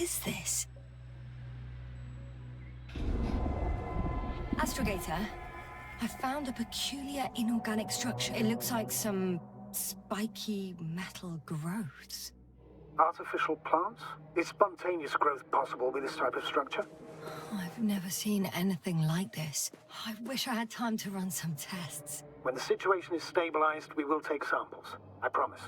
is this? Astrogator, I found a peculiar inorganic structure. It looks like some spiky metal growths. Artificial plants? Is spontaneous growth possible with this type of structure? I've never seen anything like this. I wish I had time to run some tests. When the situation is stabilized, we will take samples. I promise.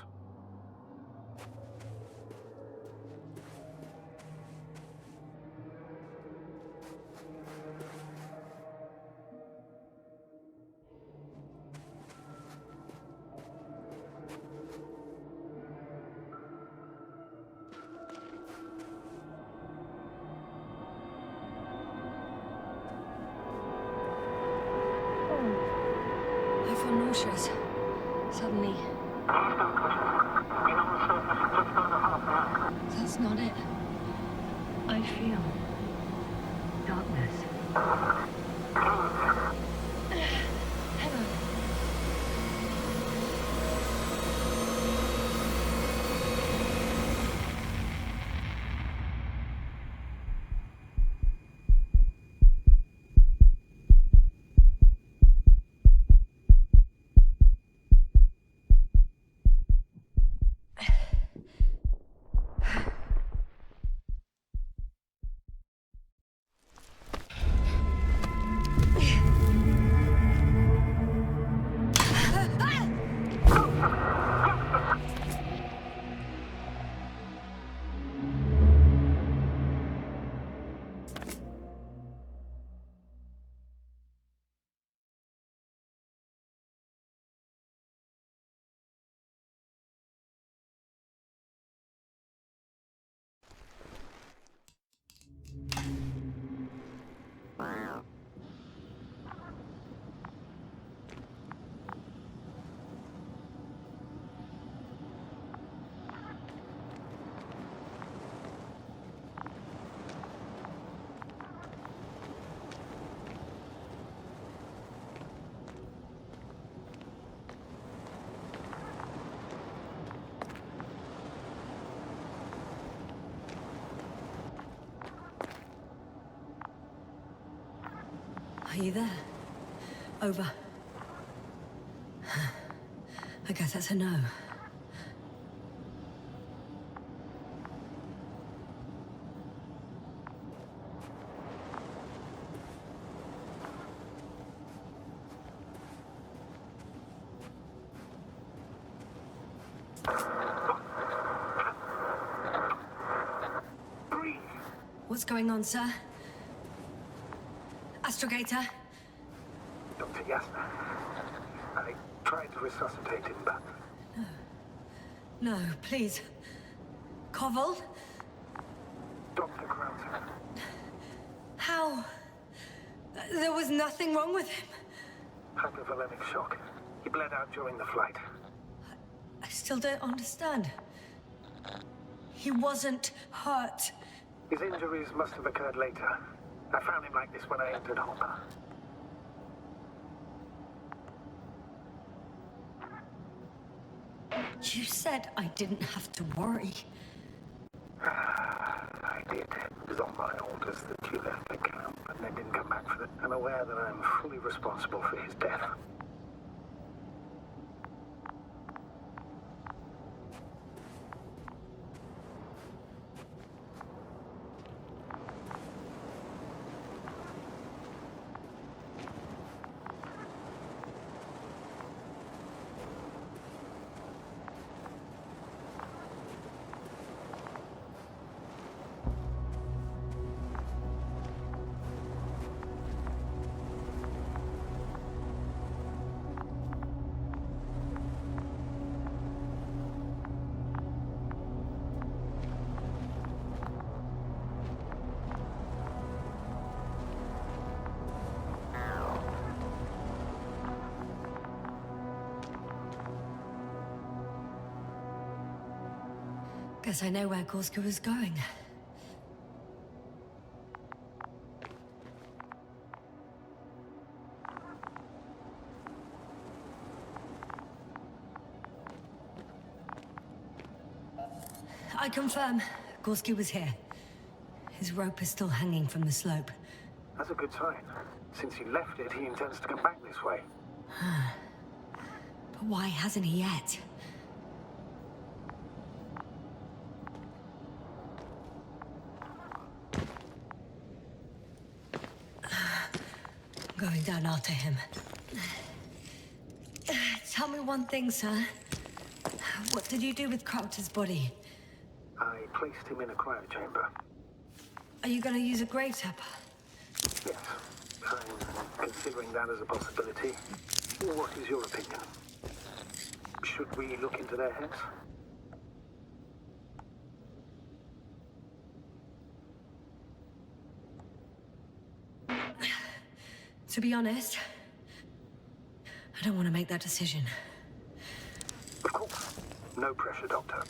Nauseous. Suddenly. That's not it. I feel darkness. Hello. Are you there? Over. I guess that's a no. What's going on, sir? Astrogator? Dr. Yasna. I tried to resuscitate him, but... No, please. Koval? Dr. Krauser. How? There was nothing wrong with him. Hypovolemic shock. He bled out during the flight. I still don't understand. He wasn't hurt. His injuries must have occurred later. I found him like this when I entered Hopper. You said I didn't have to worry. I did. It was on my orders that you left the camp and then didn't come back for it. I'm aware that I'm fully responsible for his death. Guess I know where Gorska was going. I confirm, Gorski was here. His rope is still hanging from the slope. That's a good sign. Since he left it, he intends to come back this way. But why hasn't he yet? Going down after him. Tell me one thing, sir. What did you do with Crowter's body? I placed him in a cryo chamber. Are you gonna use a grave tapper? Yes, I'm considering that as a possibility. What is your opinion? Should we look into their heads? To be honest, I don't want to make that decision. Of course. No pressure, Doctor.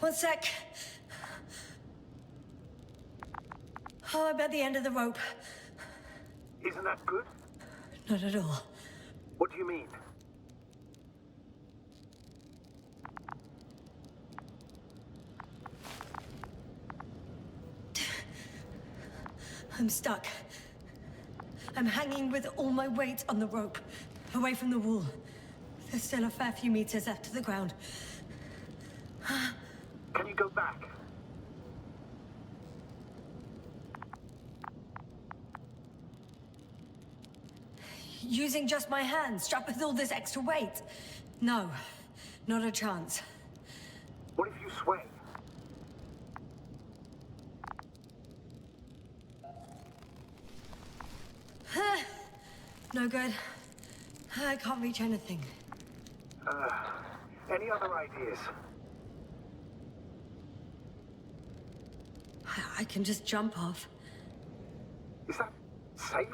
One sec. Oh, I'm at the end of the rope. Isn't that good? Not at all. What do you mean? I'm stuck. I'm hanging with all my weight on the rope, away from the wall. There's still a fair few meters left to the ground. Can you go back? Using just my hands, strapped with all this extra weight? No, not a chance. What if you sway? No good. I can't reach anything. Any other ideas? I can just jump off. Is that safe?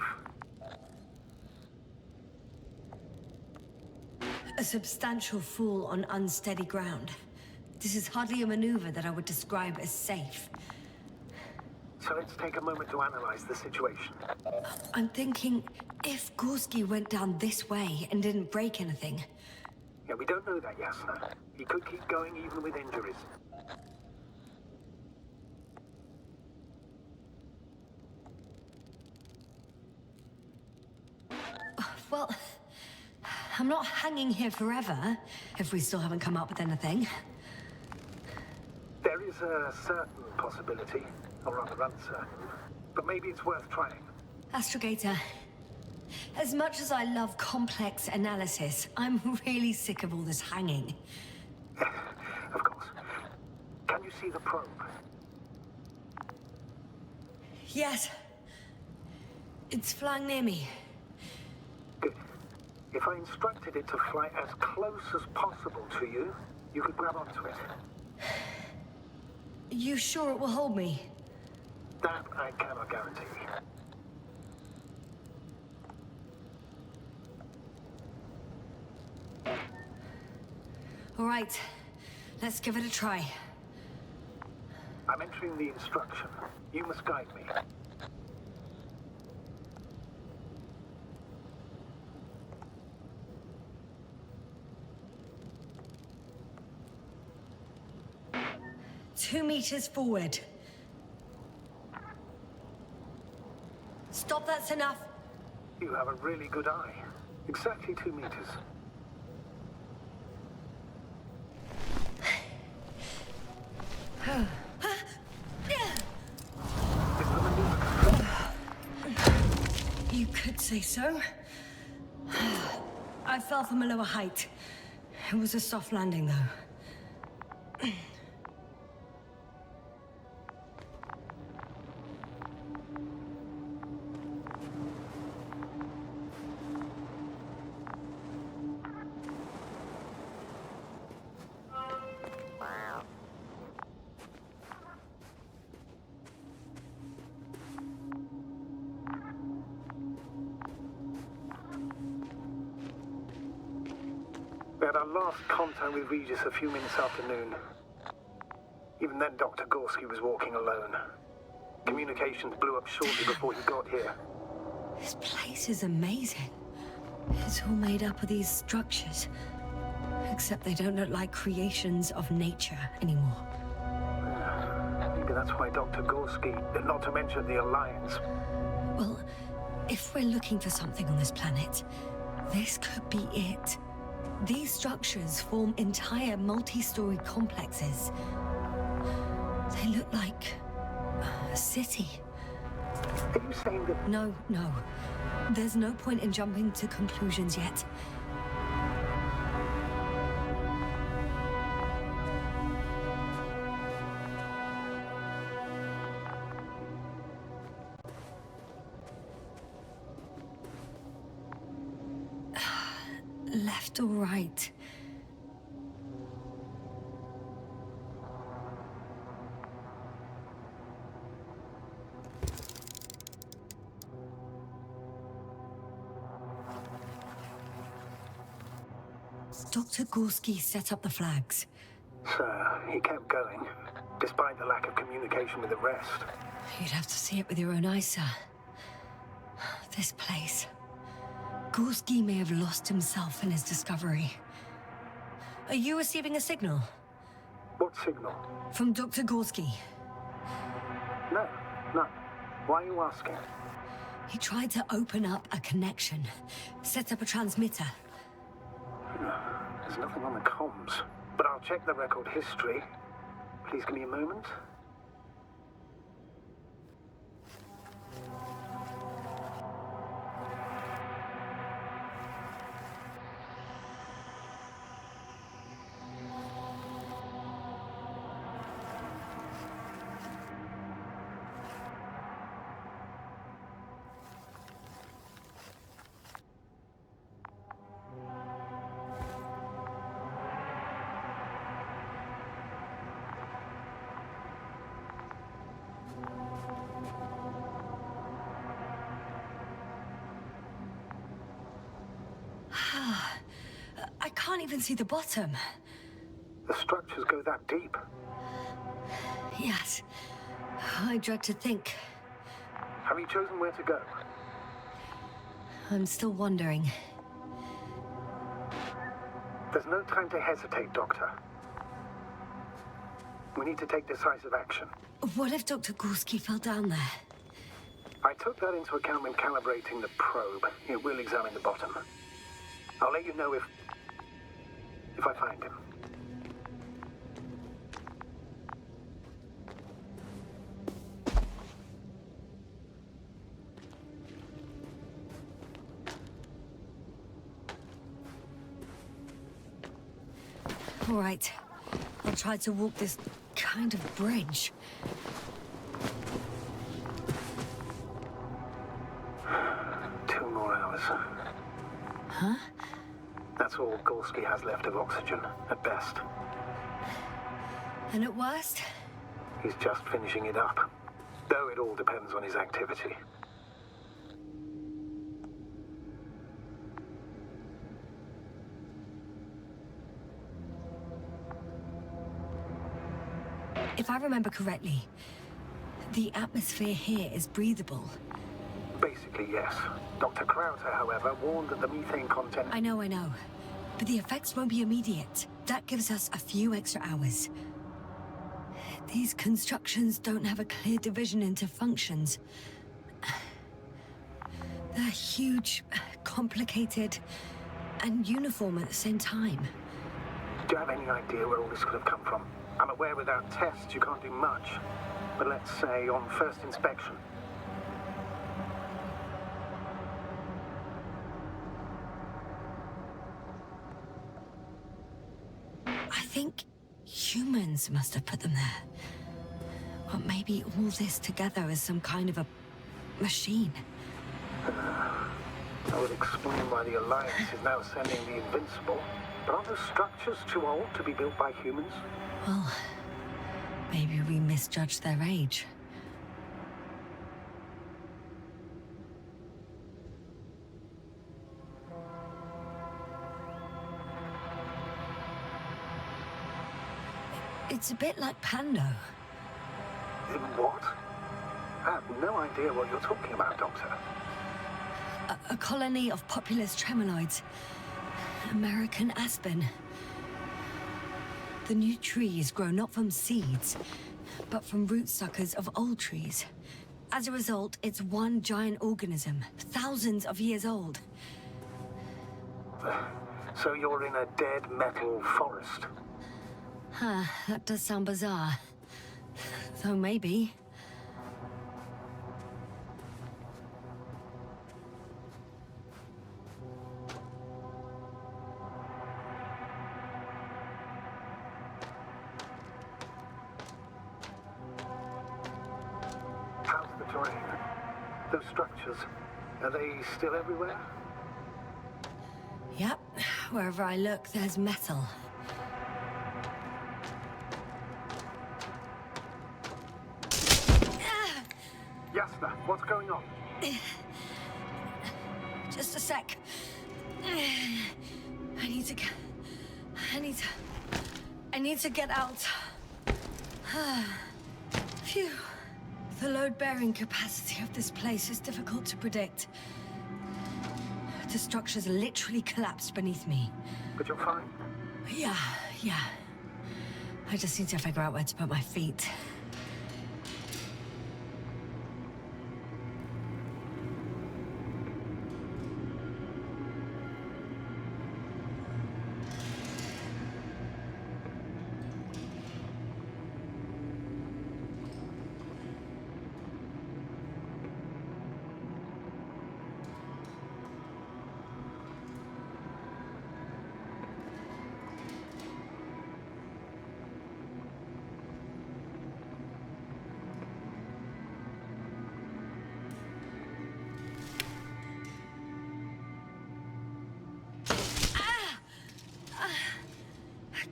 A substantial fall on unsteady ground. This is hardly a maneuver that I would describe as safe. So let's take a moment to analyze the situation. I'm thinking, if Gorski went down this way and didn't break anything... Yeah, we don't know that, Yasna. He could keep going even with injuries. Well, I'm not hanging here forever, if we still haven't come up with anything. There is a certain possibility, or rather uncertain, but maybe it's worth trying. Astrogator, as much as I love complex analysis, I'm really sick of all this hanging. Of course. Can you see the probe? Yes. It's flying near me. Good. If I instructed it to fly as close as possible to you, you could grab onto it. You sure it will hold me? That I cannot guarantee. All right, let's give it a try. I'm entering the instruction. You must guide me. Two meters forward. Stop, that's enough. You have a really good eye. Exactly 2 meters. You could say so. I fell from a lower height. It was a soft landing, though. We had our last contact with Regis a few minutes after noon. Even then, Dr. Gorski was walking alone. Communications blew up shortly before he got here. This place is amazing. It's all made up of these structures. Except they don't look like creations of nature anymore. Maybe that's why Dr. Gorski, not to mention the Alliance. Well, if we're looking for something on this planet, this could be it. These structures form entire multi-story complexes. They look like a city. Are you saying that... No. There's no point in jumping to conclusions yet. Left or right? Dr. Gorski set up the flags. So, he kept going, despite the lack of communication with the rest. You'd have to see it with your own eyes, sir. This place. Gorski may have lost himself in his discovery. Are you receiving a signal? What signal? From Dr. Gorski. No. Why are you asking? He tried to open up a connection, set up a transmitter. There's nothing on the comms, but I'll check the record history. Please give me a moment. I can't even see the bottom. The structures go that deep. Yes. I dread to think. Have you chosen where to go? I'm still wondering. There's no time to hesitate, Doctor. We need to take decisive action. What if Dr. Gorski fell down there? I took that into account when calibrating the probe. It will examine the bottom. I'll let you know if I find him. All right. I'll try to walk this kind of bridge. 2 more hours. Huh? That's all Gorski has left of oxygen, at best. And at worst? He's just finishing it up. Though it all depends on his activity. If I remember correctly, the atmosphere here is breathable. Basically, yes. Dr. Krauter, however, warned that the methane content... I know. But the effects won't be immediate. That gives us a few extra hours. These constructions don't have a clear division into functions. They're huge, complicated, and uniform at the same time. Do you have any idea where all this could have come from? I'm aware without tests you can't do much. But let's say on first inspection. I think humans must have put them there. Or maybe all this together is some kind of a machine. That would explain why the Alliance is now sending the Invincible. But aren't those structures too old to be built by humans? Well, maybe we misjudged their age. It's a bit like Pando. What? I have no idea what you're talking about, Doctor. A colony of populous tremoloids. American aspen. The new trees grow not from seeds, but from root suckers of old trees. As a result, it's one giant organism, thousands of years old. So you're in a dead metal forest? Huh, that does sound bizarre. Though maybe. How's the terrain? Those structures, are they still everywhere? Yep, wherever I look, there's metal. Yasna, what's going on? Just a sec. I need to get out. Phew. The load-bearing capacity of this place is difficult to predict. The structures literally collapsed beneath me. But you're fine? Yeah. I just need to figure out where to put my feet.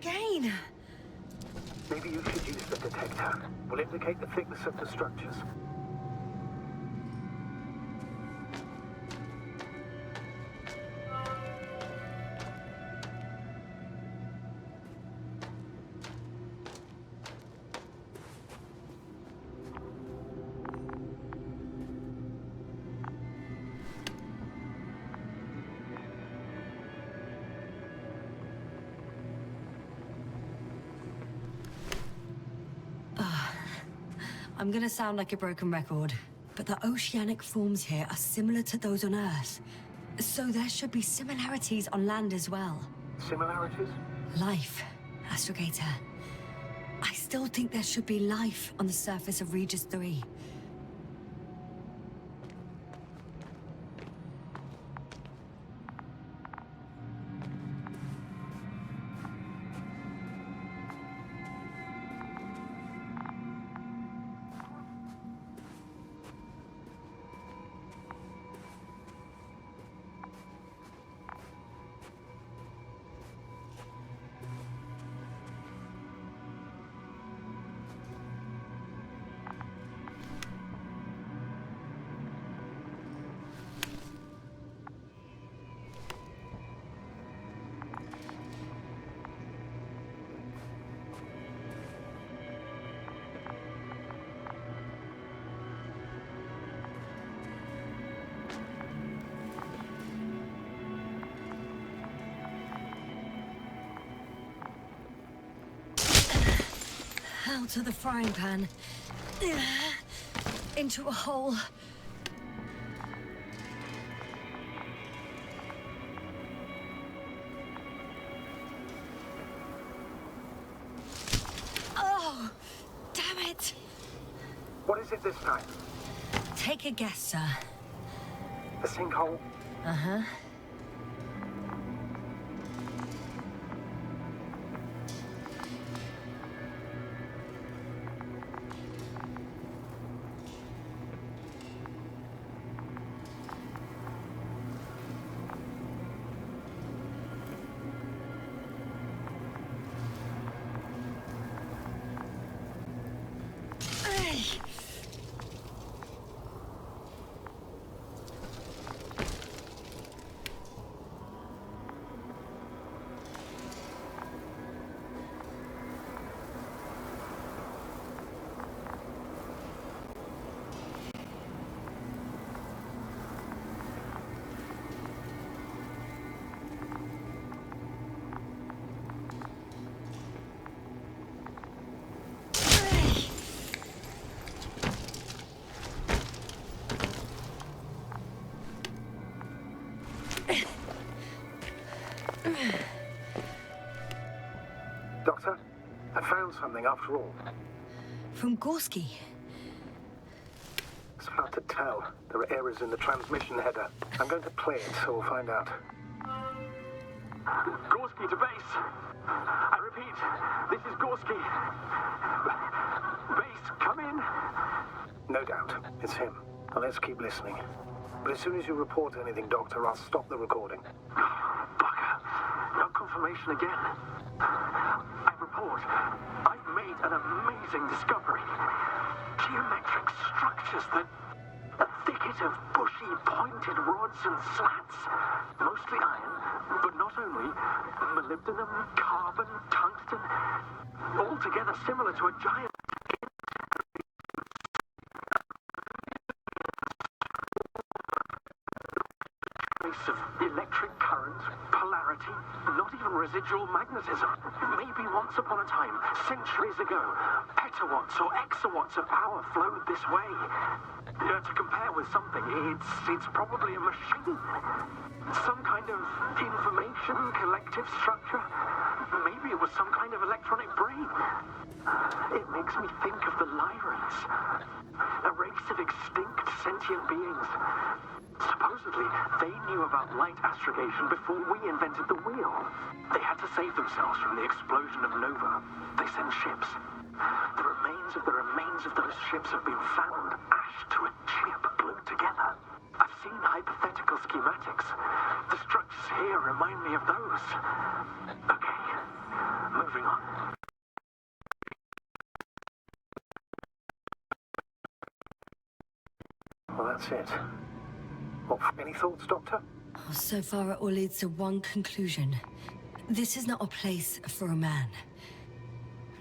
Again! Maybe you should use the detector. Will indicate the thickness of the structures. I'm gonna sound like a broken record, but the oceanic forms here are similar to those on Earth. So there should be similarities on land as well. Similarities? Life, Astrogator. I still think there should be life on the surface of Regis III. Out of the frying pan. Into a hole. Oh, damn it! What is it this time? Take a guess, sir. A sinkhole? Uh-huh. something after all. From Gorski. It's hard to tell. There are errors in the transmission header. I'm going to play it, so we'll find out. Gorski to base. I repeat, this is Gorski. Base, come in. No doubt. It's him. Now let's keep listening. But as soon as you report anything, Doctor, I'll stop the recording. Bugger. No confirmation again. I report. I've made an amazing discovery. Geometric structures that... A thicket of bushy, pointed rods and slats. Mostly iron, but not only. Molybdenum, carbon, tungsten. Altogether similar to a giant... of electric current, polarity, not even residual magnetism. Maybe once upon a time, centuries ago, petawatts or exawatts of power flowed this way. To compare with something, it's probably a machine. Some kind of information collective structure. Maybe it was some kind of electronic brain. It makes me think of the Lyrans, a race of extinct sentient beings. Supposedly, they knew about light astrogation before we invented the wheel. They had to save themselves from the explosion of Nova. They sent ships. The remains of those ships have been found, ashed to a chip glued together. I've seen hypothetical schematics. The structures here remind me of those. Okay, moving on. Well, that's it. Well, any thoughts, Doctor? So far, it all leads to one conclusion. This is not a place for a man.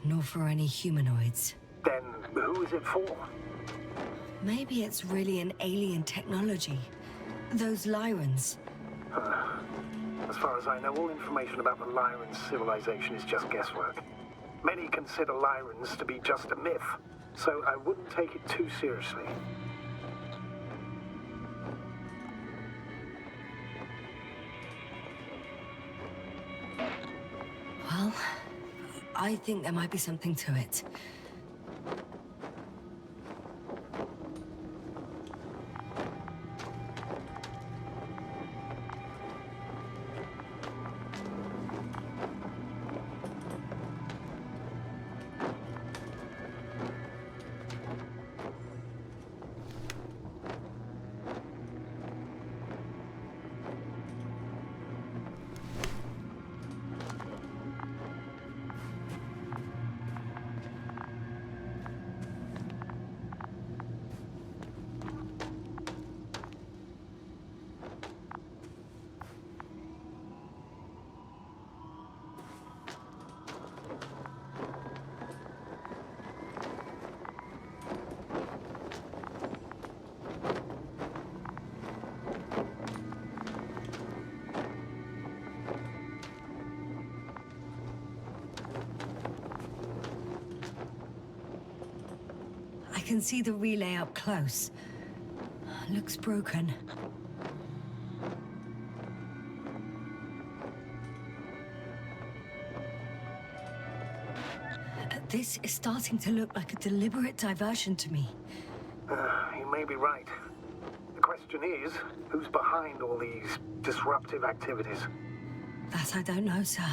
Nor for any humanoids. Then who is it for? Maybe it's really an alien technology. Those Lyrans. As far as I know, all information about the Lyran civilization is just guesswork. Many consider Lyrans to be just a myth, so I wouldn't take it too seriously. Well, I think there might be something to it. I can see the relay up close. Looks broken. This is starting to look like a deliberate diversion to me. You may be right. The question is, who's behind all these disruptive activities? That I don't know, sir.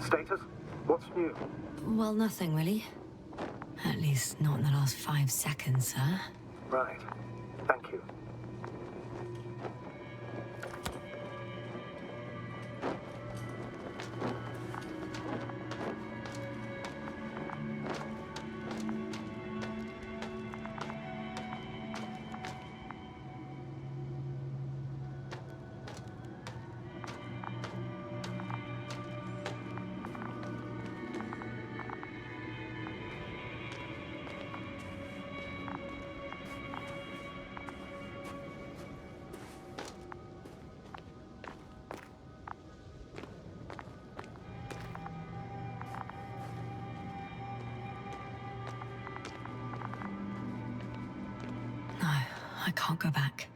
Status? What's new? Well, nothing really. At least not in the last 5 seconds, sir. Right. Thank you. No, I can't go back.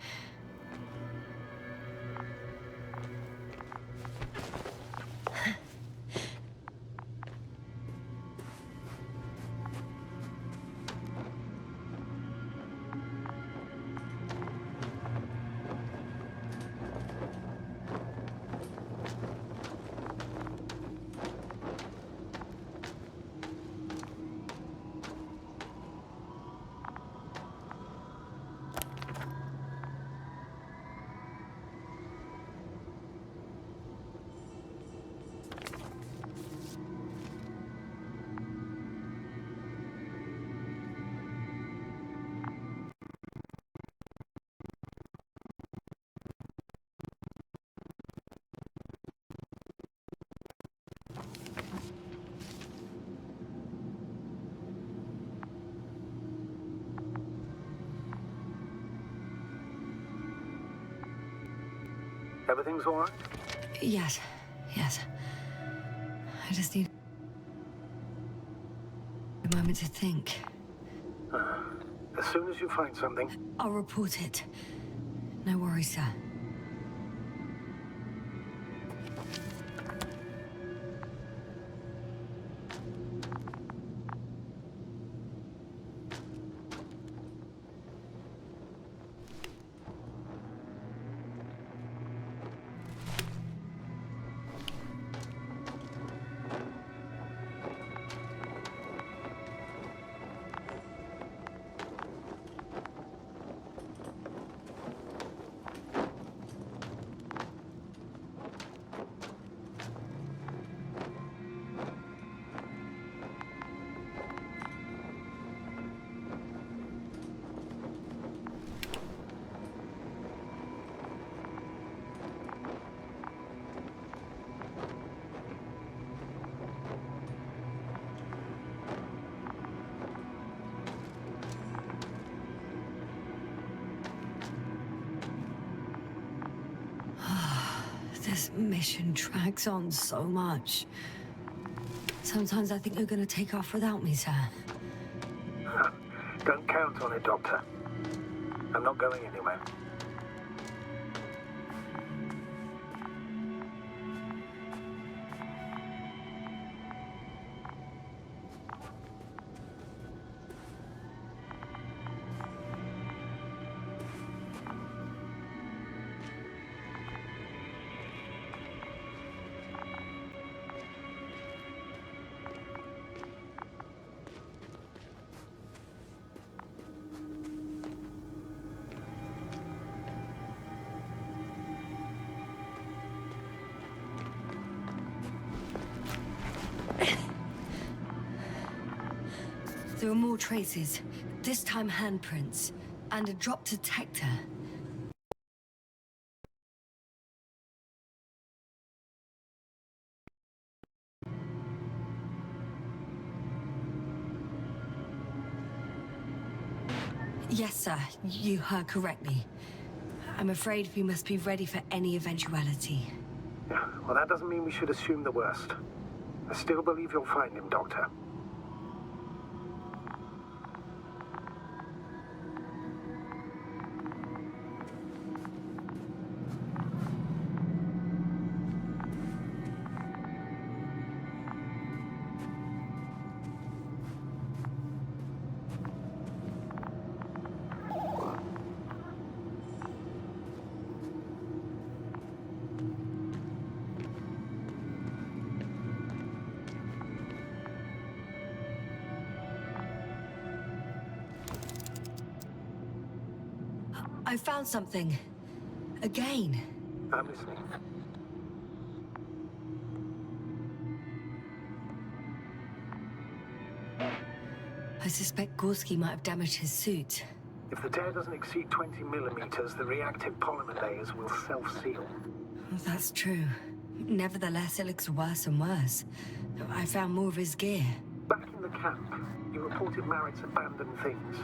Everything's all right? Yes, yes. I just need a moment to think. As soon as you find something. I'll report it. No worries, sir. This mission drags on so much. Sometimes I think you're gonna take off without me, sir. Don't count on it, Doctor. I'm not going anywhere. There are more traces, this time handprints, and a drop detector. Yes, sir, you heard correctly. I'm afraid we must be ready for any eventuality. Yeah, well, that doesn't mean we should assume the worst. I still believe you'll find him, Doctor. I found something. Again. I'm listening. I suspect Gorski might have damaged his suit. If the tear doesn't exceed 20 millimeters, the reactive polymer layers will self-seal. That's true. Nevertheless, it looks worse and worse. I found more of his gear. Back in the camp, you reported Marit's abandoned things.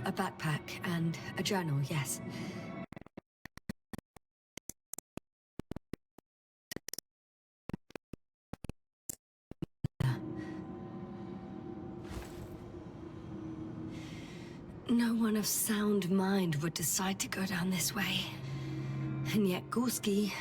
A backpack and a journal, yes. No one of sound mind would decide to go down this way. And yet Gorski...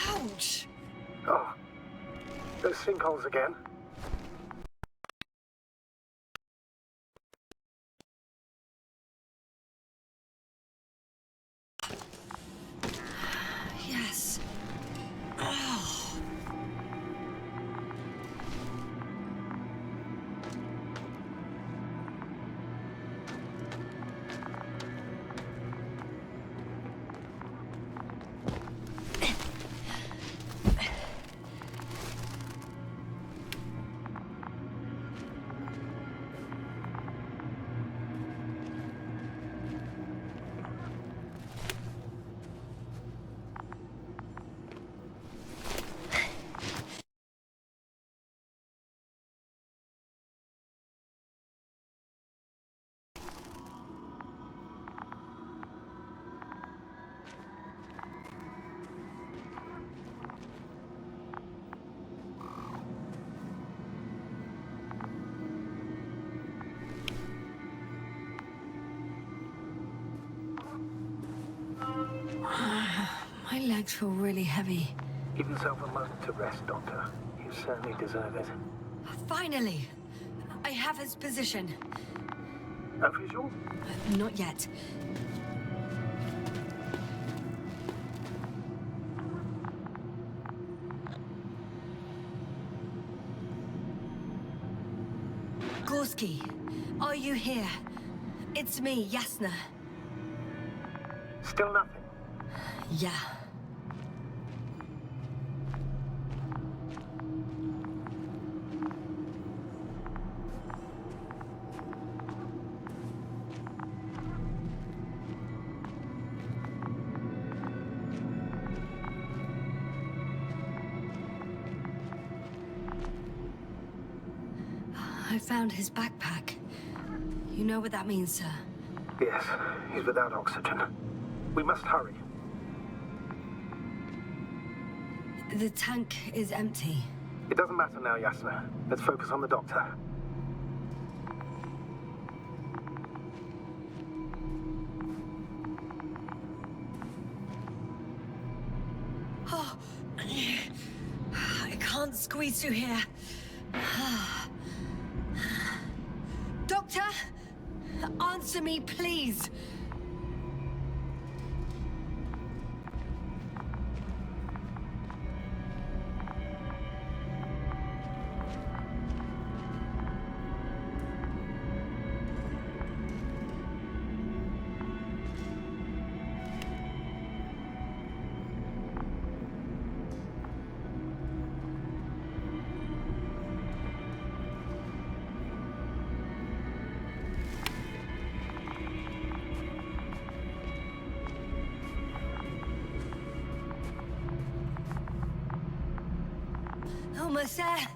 Ouch! Oh, those sinkholes again. Yes. Oh. My legs feel really heavy. Give yourself a moment to rest, Doctor. You certainly deserve it. Finally! I have his position. A visual? Not yet. Gorski, are you here? It's me, Yasna. Still nothing. Yeah. I found his backpack. You know what that means, sir? Yes, he's without oxygen. We must hurry. The tank is empty. It doesn't matter now, Yasna. Let's focus on the Doctor. Oh, I can't squeeze through here. Doctor, answer me, please. Almost there.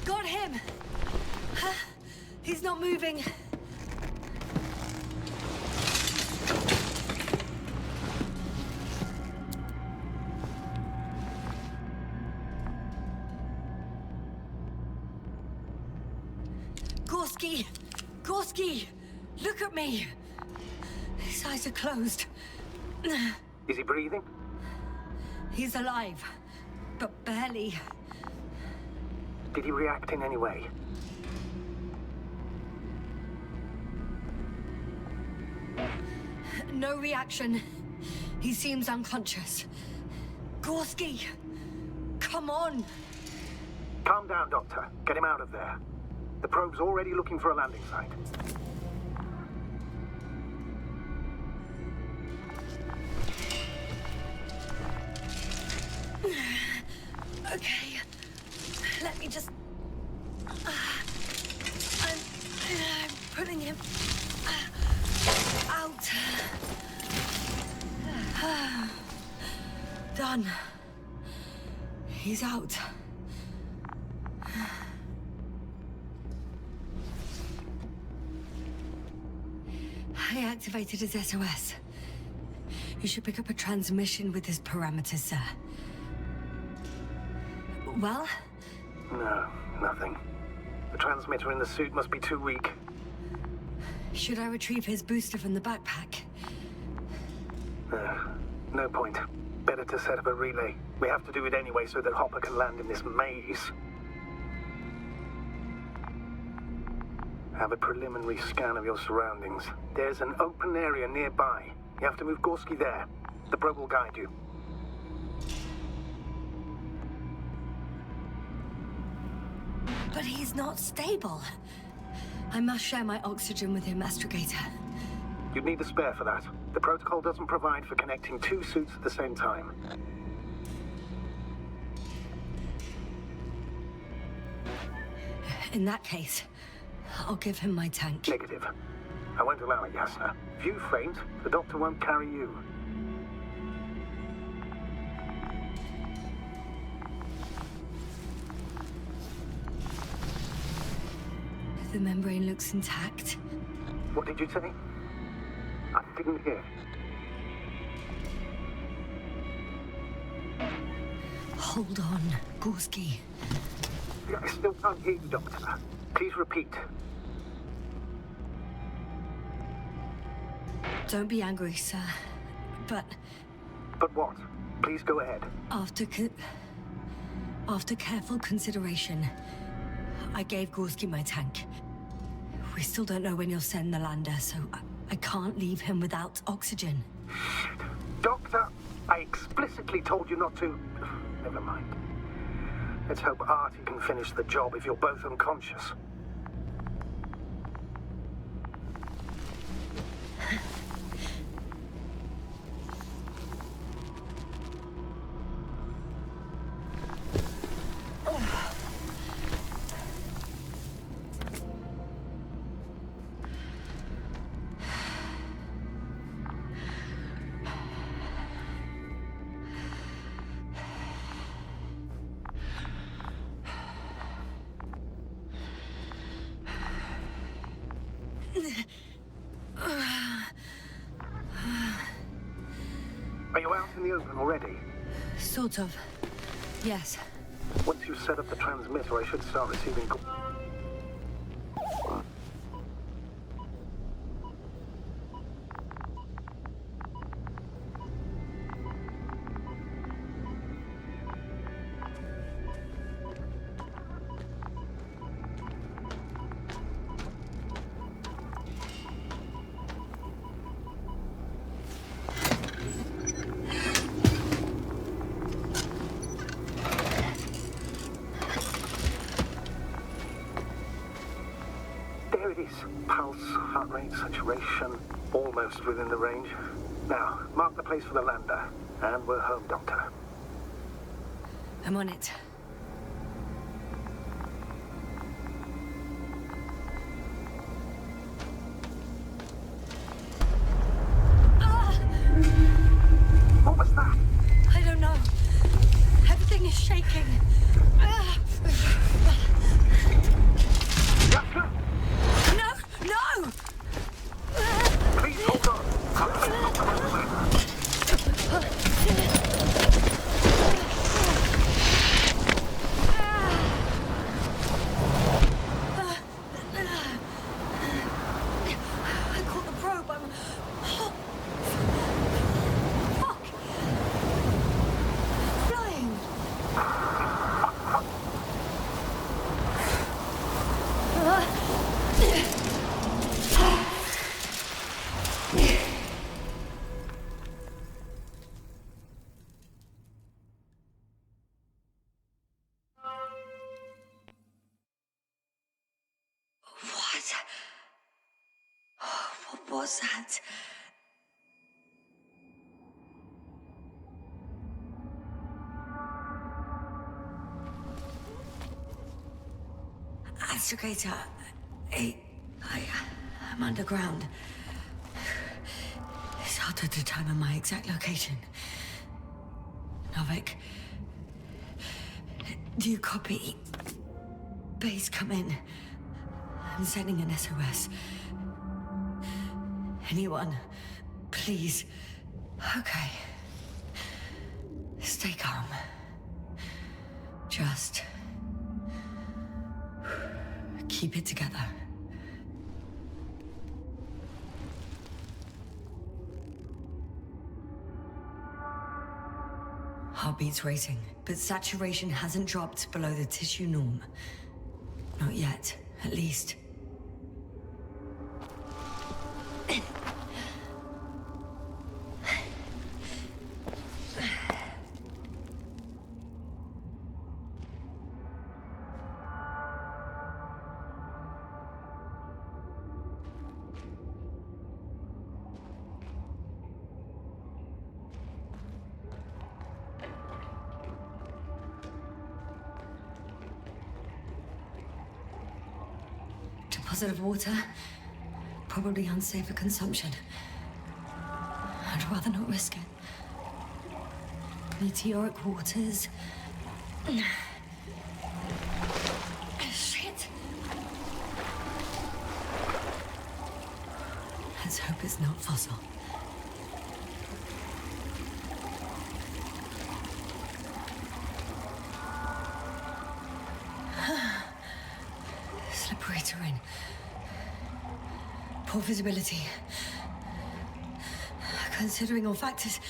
Got him! He's not moving. Gorski! Look at me! His eyes are closed. Is he breathing? He's alive, but barely. Did he react in any way? No reaction. He seems unconscious. Gorski! Come on! Calm down, Doctor. Get him out of there. The probe's already looking for a landing site. Okay. Let me just... I'm putting him... out. Done. He's out. I activated his SOS. You should pick up a transmission with his parameters, sir. Well? No, nothing. The transmitter in the suit must be too weak. Should I retrieve his booster from the backpack? No point. Better to set up a relay. We have to do it anyway so that Hopper can land in this maze. Have a preliminary scan of your surroundings. There's an open area nearby. You have to move Gorski there. The probe will guide you. But he's not stable. I must share my oxygen with him, Astrogator. You'd need a spare for that. The protocol doesn't provide for connecting two suits at the same time. In that case, I'll give him my tank. Negative. I won't allow it, Yasna. If you faint, the doctor won't carry you. The membrane looks intact. What did you say? I didn't hear. Hold on, Gorski. I still can't hear you, Doctor. Please repeat. Don't be angry, sir. But But what? Please go ahead. after careful consideration, I gave Gorski my tank. We still don't know when you'll send the lander, so I can't leave him without oxygen. Shit. Doctor, I explicitly told you not to... Never mind. Let's hope Artie can finish the job if you're both unconscious. Are you out in the open already? Sort of. Yes. Once you've set up the transmitter, I should start receiving... There it is. Pulse, heart rate, saturation, almost within the range. Now, mark the place for the lander. And we're home, Doctor. I'm on it. shaking. Yaska, No, no! please hold on. Something's not quite right. I caught the probe. I'm... Fuck! Flying! What was that? Astrogator, I'm underground. It's hard to determine my exact location. Novik, do you copy? Base, come in. I'm sending an SOS. Anyone, please. Okay. Stay calm. Just keep it together. Heartbeat's racing, but saturation hasn't dropped below the tissue norm. Not yet, at least. Deposit of water, probably unsafe for consumption. I'd rather not risk it. Meteoric waters. Shit. Let's hope it's not fossil. Slippery terrain. Poor visibility. Considering all factors,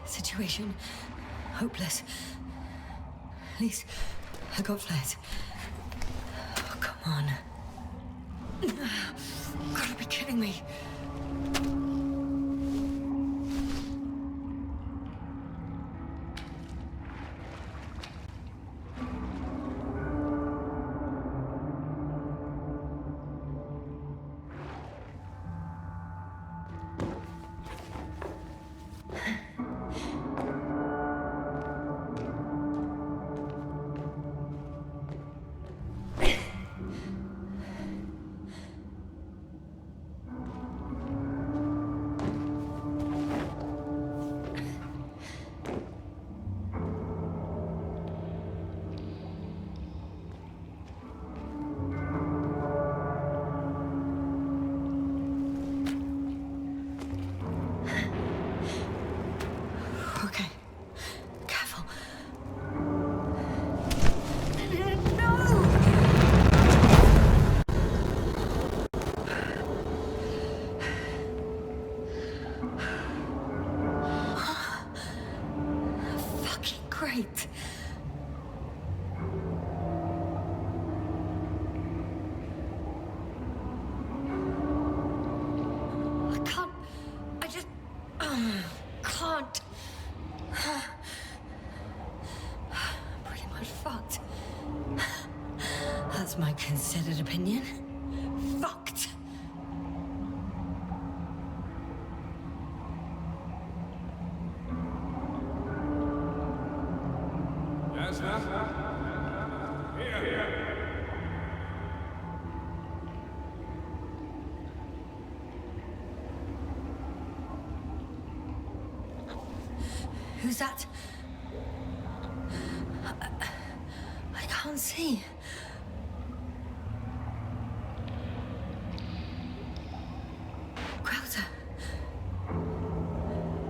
situation hopeless. At least I got flares. Oh, come on. Gotta be kidding me. Great. I can't. I just can't. Pretty much fucked. That's my considered opinion. Fucked. Who's that? can't see. Crowther.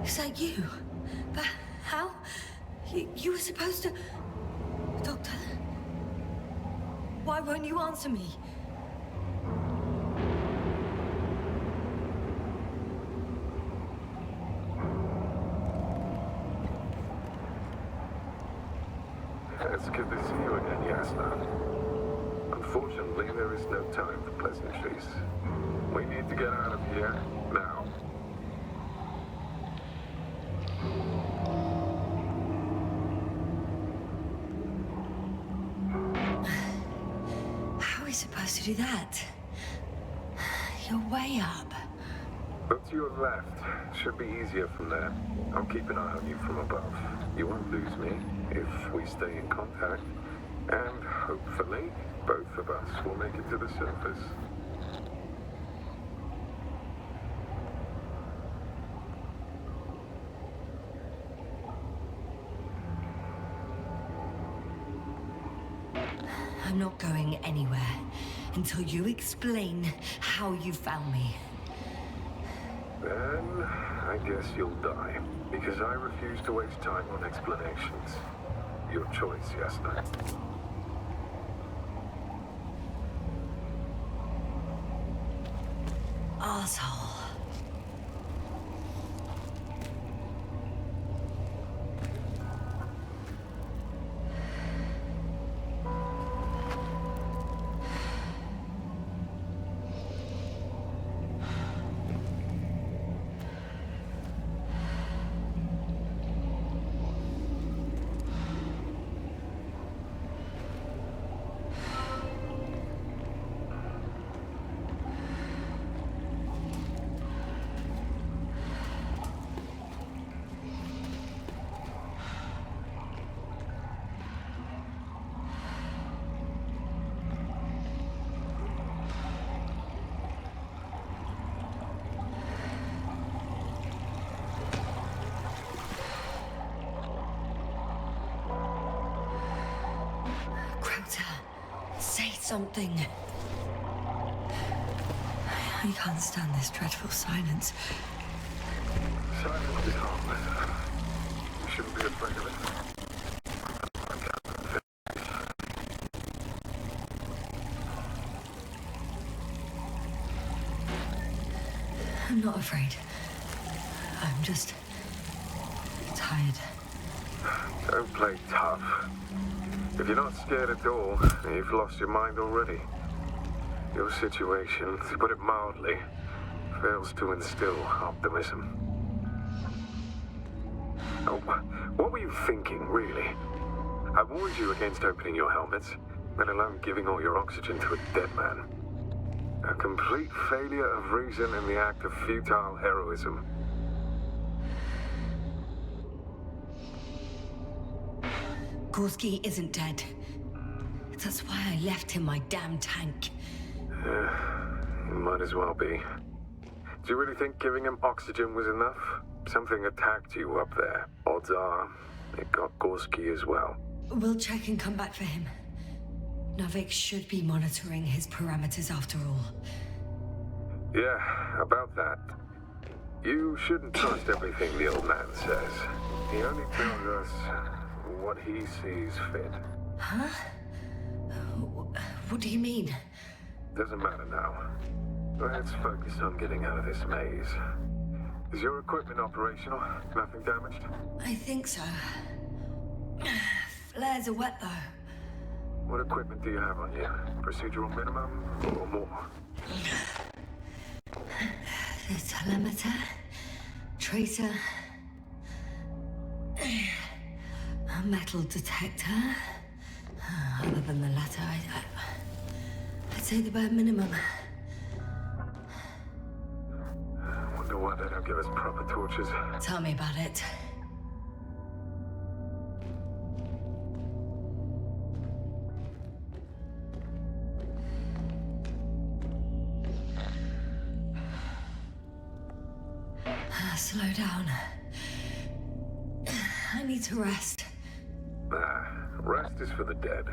Is that you? But how? You were supposed to... Doctor? Why won't you answer me? It's good to see you again, Yasna. Unfortunately, there is no time for pleasantries. We need to get out of here now. How are we supposed to do that? You're way up. Look to your left. Should be easier from there. I'll keep an eye on you from above. You won't lose me if we stay in contact. And hopefully, both of us will make it to the surface. I'm not going anywhere until you explain how you found me. Then, I guess you'll die, because I refuse to waste time on explanations. Your choice, Yasna. Arsehole. Say something. I can't stand this dreadful silence. Silence is harmless. You shouldn't be afraid of it. I'm not afraid. I'm just tired. Don't play tough. If you're not scared at all, you've lost your mind already. Your situation, to put it mildly, fails to instill optimism. Oh, what were you thinking, really? I warned you against opening your helmets, let alone giving all your oxygen to a dead man. A complete failure of reason in the act of futile heroism. Gorski isn't dead. That's why I left him my damn tank. Might as well be. Do you really think giving him oxygen was enough? Something attacked you up there. Odds are, it got Gorski as well. We'll check and come back for him. Navik should be monitoring his parameters after all. Yeah, about that. You shouldn't trust everything the old man says. He only tells us what he sees fit. Huh? What do you mean? Doesn't matter now. Let's focus on getting out of this maze. Is your equipment operational? Nothing damaged? I think so. Flares are wet, though. What equipment do you have on you? Procedural minimum or more? The telemeter, tracer, a metal detector. Other than the latter, I'd say the bare minimum. Wonder why they don't give us proper torches. Tell me about it. Slow down. I need to rest. Rest is for the dead.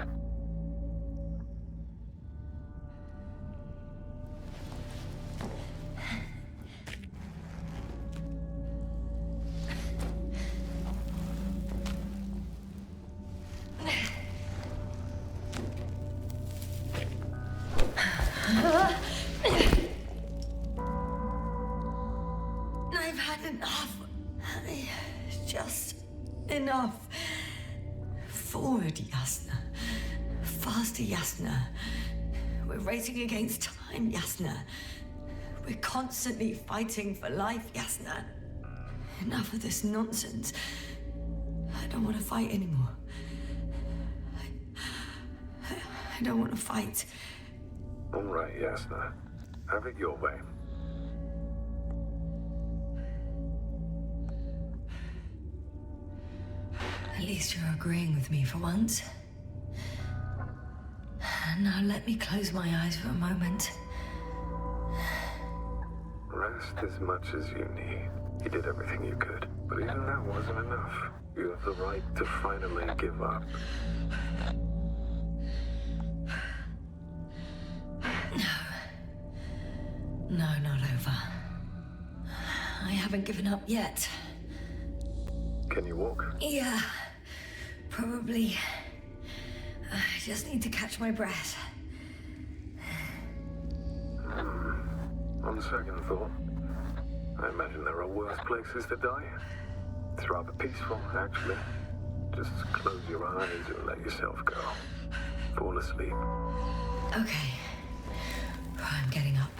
Enough. Just enough. Forward, Yasna. Faster, Yasna. We're racing against time, Yasna. We're constantly fighting for life, Yasna. Enough of this nonsense. I don't want to fight anymore. I don't want to fight. All right, Yasna. Have it your way. At least you're agreeing with me for once. Now let me close my eyes for a moment. Rest as much as you need. You did everything you could, but even that wasn't enough. You have the right to finally give up. No, not over. I haven't given up yet. Can you walk? Yeah, probably. I just need to catch my breath. On second thought, I imagine there are worse places to die. It's rather peaceful, actually. Just close your eyes and let yourself go. Fall asleep. Okay. I'm getting up.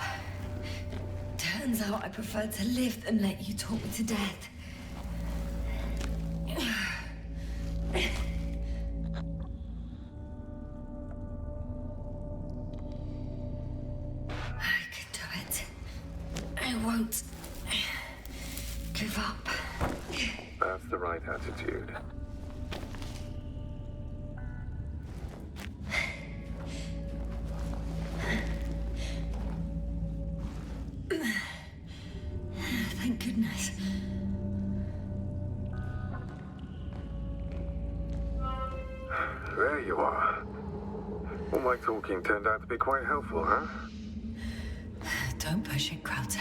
Turns out I prefer to live than let you talk me to death. I can do it. I won't give up. That's the right attitude. Thank goodness. There you are. All my talking turned out to be quite helpful, huh? Don't push it, Crowther.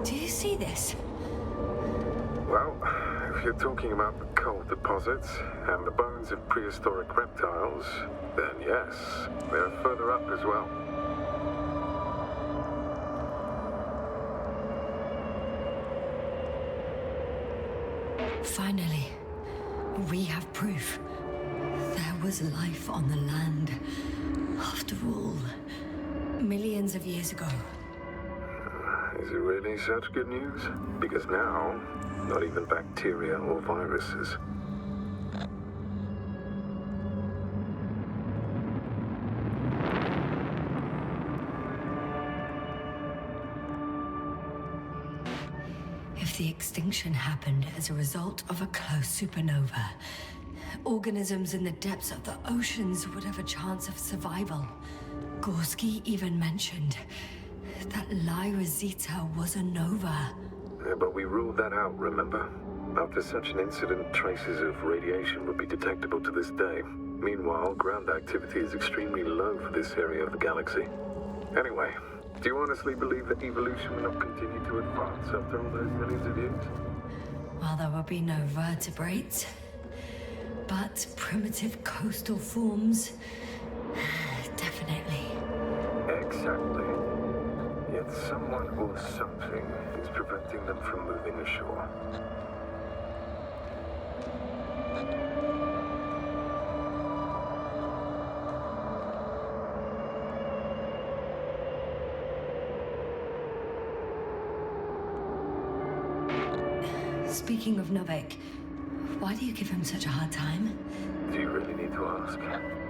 Do you see this? Well, if you're talking about the coal deposits and the bones of prehistoric reptiles, then yes, they're further up as well. Finally, we have proof. There was life on the land. After all, millions of years ago. Is it really such good news? Because now, not even bacteria or viruses. If the extinction happened as a result of a close supernova, organisms in the depths of the oceans would have a chance of survival. Gorski even mentioned that Lyra Zeta was a nova. Yeah, but we ruled that out, remember? After such an incident, traces of radiation would be detectable to this day. Meanwhile, ground activity is extremely low for this area of the galaxy. Anyway, do you honestly believe that evolution will not continue to advance after all those millions of years? Well, there will be no vertebrates, but primitive coastal forms, definitely. Exactly. Yet someone or something is preventing them from moving ashore. Speaking of Novik, why do you give him such a hard time? Do you really need to ask?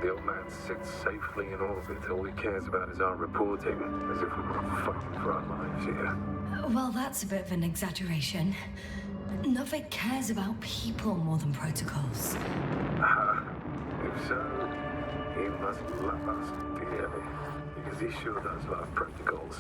The old man sits safely in orbit. All he cares about is our reporting, as if we were fighting for our lives here. Well, that's a bit of an exaggeration. Novik cares about people more than protocols. If so, he must love us dearly, because he sure does love protocols.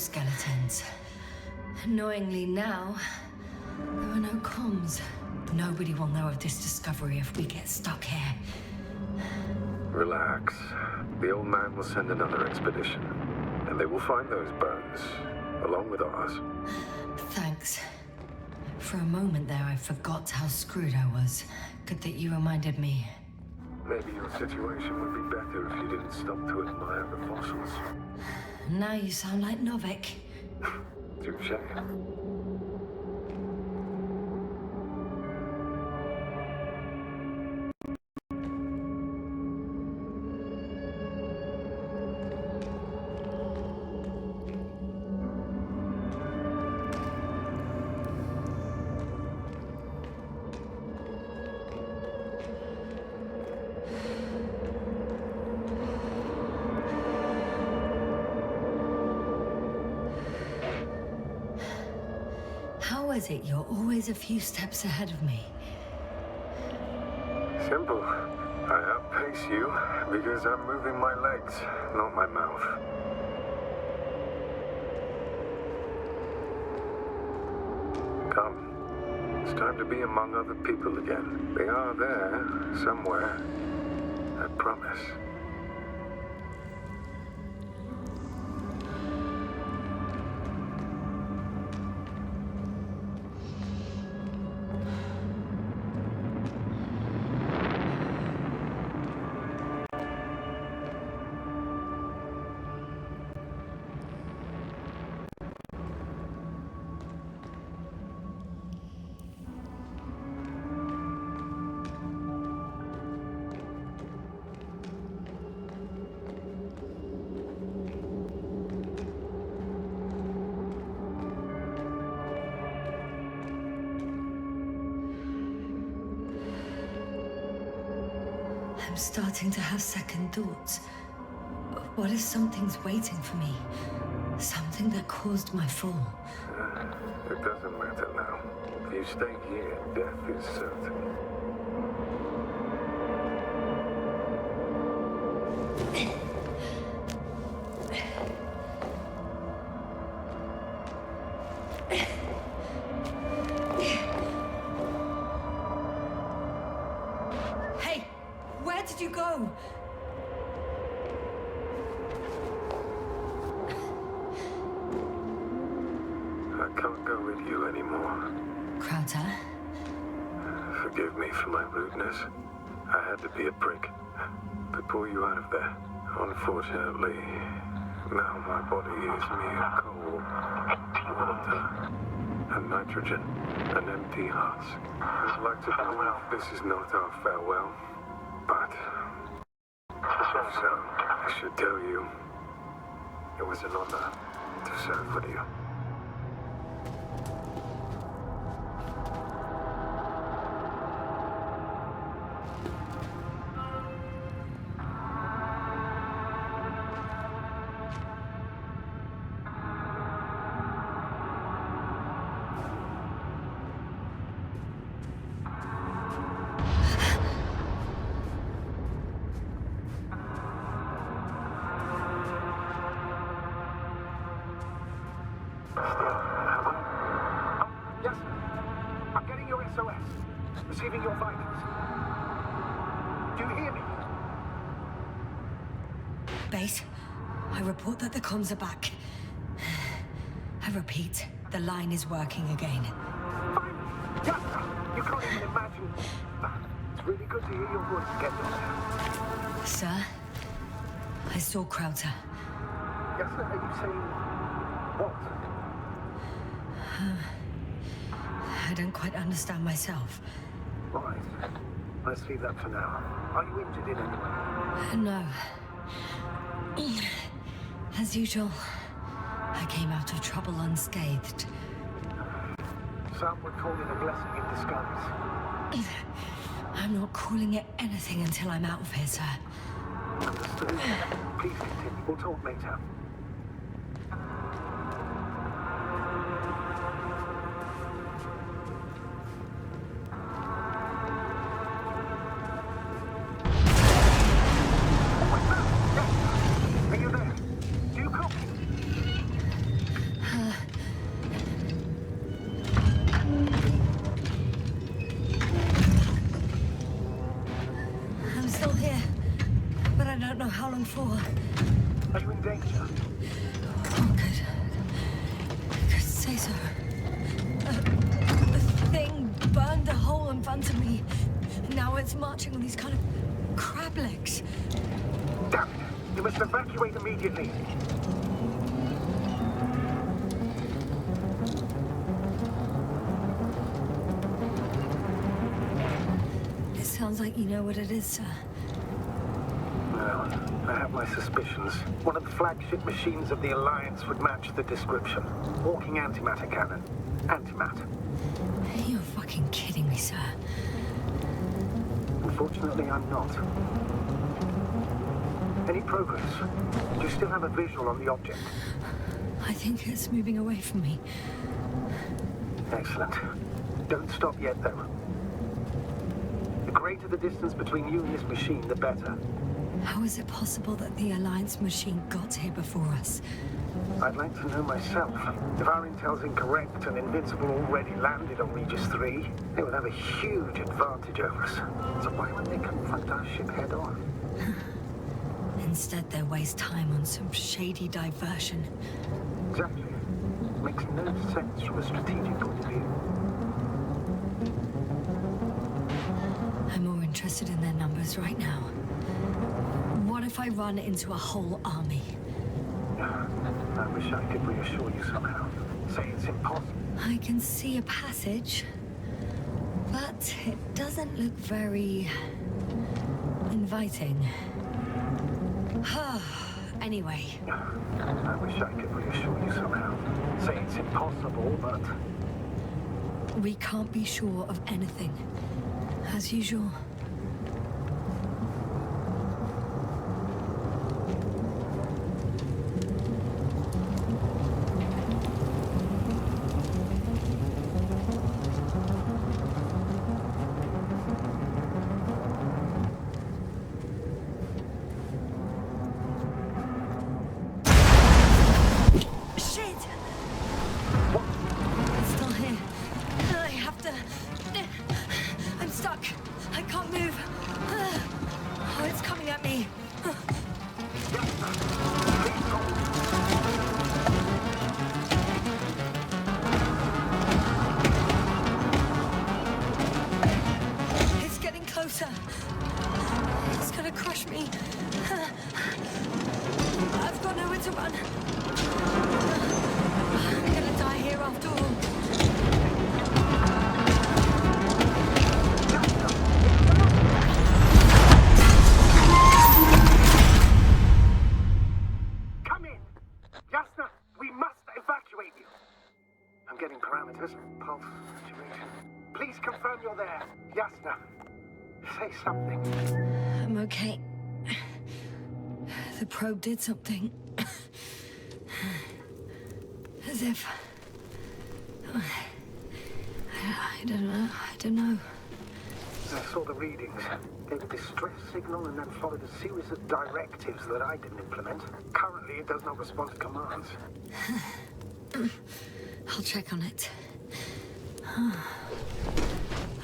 skeletons. Annoyingly now, there are no comms. Nobody will know of this discovery if we get stuck here. Relax. The old man will send another expedition, and they will find those bones, along with ours. Thanks. For a moment there, I forgot how screwed I was. Good that you reminded me. Maybe your situation would be better if you didn't stop to admire the fossils. Now you sound like Novik. Touché. How is it you're always a few steps ahead of me? Simple. I outpace you because I'm moving my legs, not my mouth. Come. It's time to be among other people again. They are there, somewhere. I promise. I'm starting to have second thoughts. What if something's waiting for me? Something that caused my fall? It doesn't matter now. If you stay here, death is certain. Hey, where did you go? I can't go with you anymore. Krauter? Forgive me for my rudeness. I had to be a prick to pull you out of there. Unfortunately, now my body is mere coal, water, and nitrogen, an empty husk. I'd like to believe this is not our farewell, but if so, I should tell you, it was an honor to serve with you. Yes, I'm getting your SOS. Receiving your findings. Do you hear me? Base, I report that the comms are back. I repeat, the line is working again. Finally! Yes, you can't even imagine. It's really good to hear your voice again, Doctor. Sir, I saw Krauter. Yes, sir, are you saying what? I don't quite understand myself. Right. Let's leave that for now. Are you injured in any way? No. As usual, I came out of trouble unscathed. Some would call it a blessing in disguise. I'm not calling it anything until I'm out of here, sir. Understood. Please continue. We'll talk later. Are you there? Do you copy? how long for? Are you in danger? Oh, good. Good, say so. The thing burned a hole in front of me. Now it's marching on these kind of crab legs. Damn it! You must evacuate immediately. It sounds like you know what it is, sir. Well, I have my suspicions. One of the flagship machines of the Alliance would match the description. Walking antimatter cannon. Antimatter. You're fucking kidding me, sir. Unfortunately, I'm not. Any progress? Do you still have a visual on the object? I think it's moving away from me. Excellent. Don't stop yet, though. The greater the distance between you and this machine, the better. How is it possible that the Alliance machine got here before us? I'd like to know myself. If our intel's incorrect and Invincible already landed on Regis III, they would have a huge advantage over us. So why would they confront our ship head on? Instead, they waste time on some shady diversion. Exactly. Makes no sense from a strategic point of view. I'm more interested in their numbers right now. What if I run into a whole army? I wish I could reassure you somehow. Say it's impossible. I can see a passage, but it doesn't look very inviting. Anyway. I wish I could reassure you somehow. Say it's impossible, but... We can't be sure of anything. As usual. I'm okay. The probe did something. As if... I don't know. I saw the readings. Gave a distress signal and then followed a series of directives that I didn't implement. Currently, it does not respond to commands. I'll check on it. I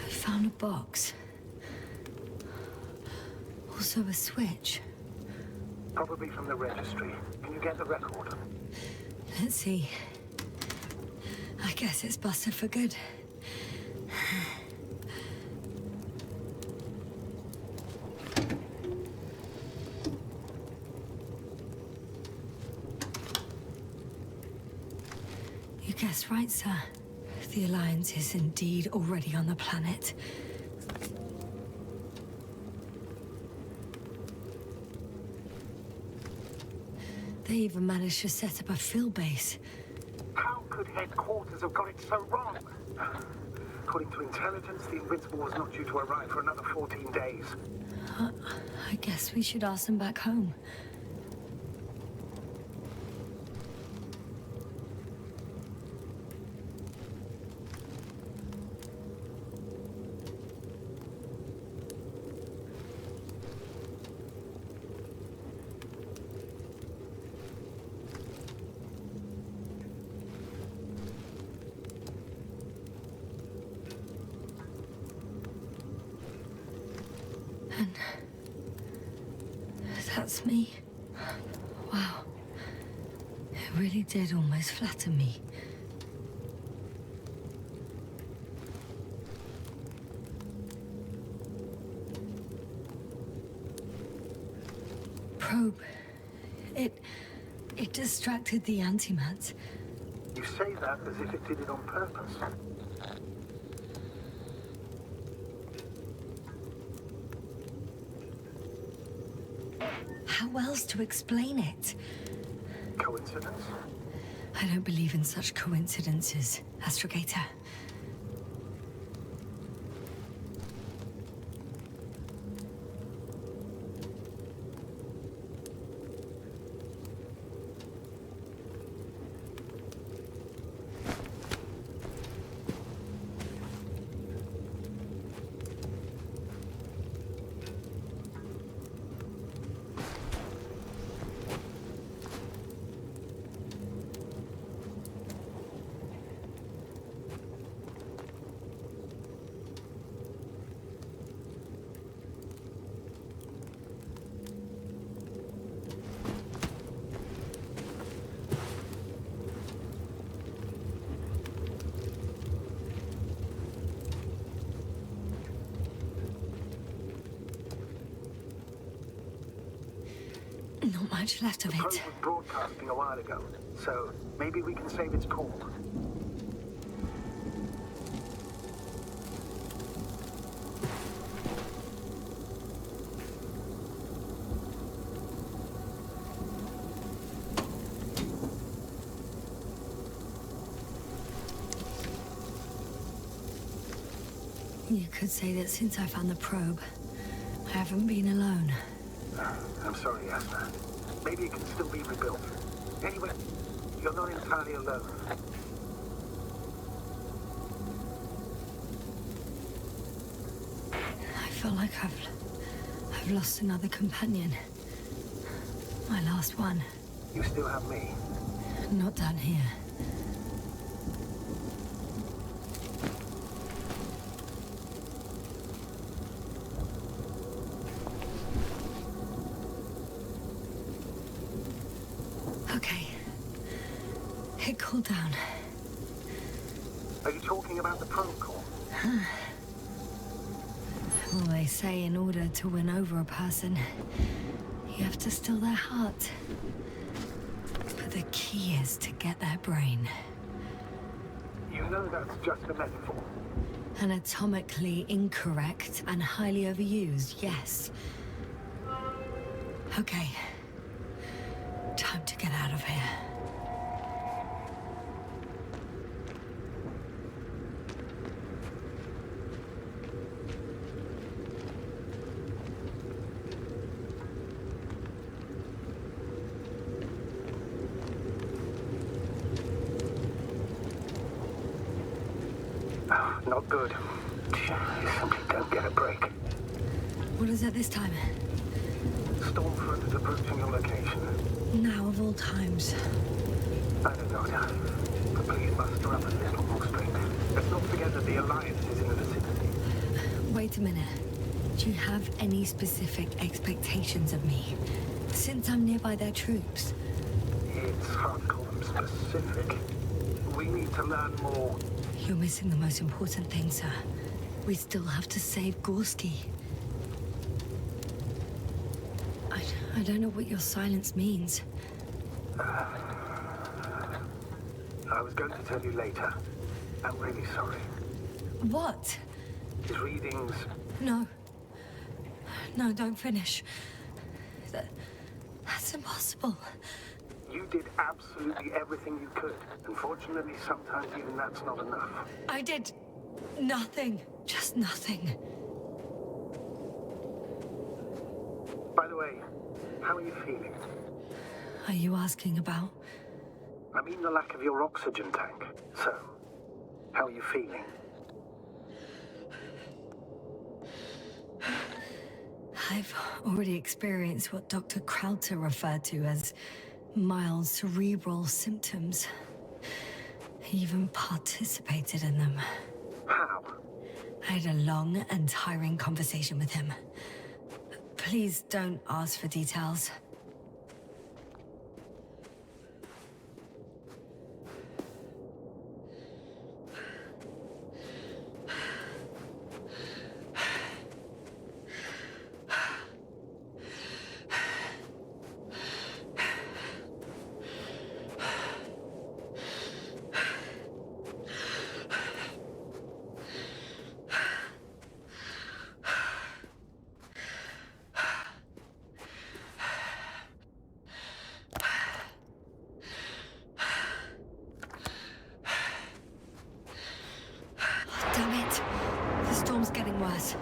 found a box. Also a switch. Probably from the registry. Can you get the record? Let's see. I guess it's busted for good. You guessed right, sir. The Alliance is indeed already on the planet. They even managed to set up a field base. How could headquarters have got it so wrong? According to intelligence, the Invincible was not due to arrive for another 14 days. I guess we should ask them back home. That's me. Wow. It really did almost flatter me. Probe. It distracted the antimats. You say that as if it did it on purpose. How else to explain it? Coincidence? I don't believe in such coincidences, Astrogator. Not much left of The probe it. was broadcasting a while ago, so maybe we can save its call. You could say that since I found the probe, I haven't been alone. I'm sorry, Asna. Maybe it can still be rebuilt. Anyway, you're not entirely alone. I feel like I've lost another companion. My last one. You still have me. Not down here. Okay. It cooled down. Are you talking about the probe call? Well, they say in order to win over a person, you have to still their heart. But the key is to get their brain. You know that's just a metaphor. Anatomically incorrect and highly overused, yes. Okay. Time to get out of here. Not good. You simply don't get a break. What is it this time? Stormfront is approaching your location. Now of all times. I don't know, but please muster up a little more strength. Let's not forget that the Alliance is in the vicinity. Wait a minute. Do you have any specific expectations of me? Since I'm nearby their troops. It's hard to call them specific. We need to learn more. You're missing the most important thing, sir. We still have to save Gorski. I don't know what your silence means. I was going to tell you later. I'm really sorry. What? His readings... No. No, don't finish. That's impossible. You did absolutely everything you could. Unfortunately, sometimes even that's not enough. I did nothing. Just nothing. By the way, how are you feeling? Are you asking about? I mean the lack of your oxygen tank. So, how are you feeling? I've already experienced what Dr. Krauter referred to as mild cerebral symptoms. He even participated in them. How? I had a long and tiring conversation with him. Please don't ask for details. getting worse.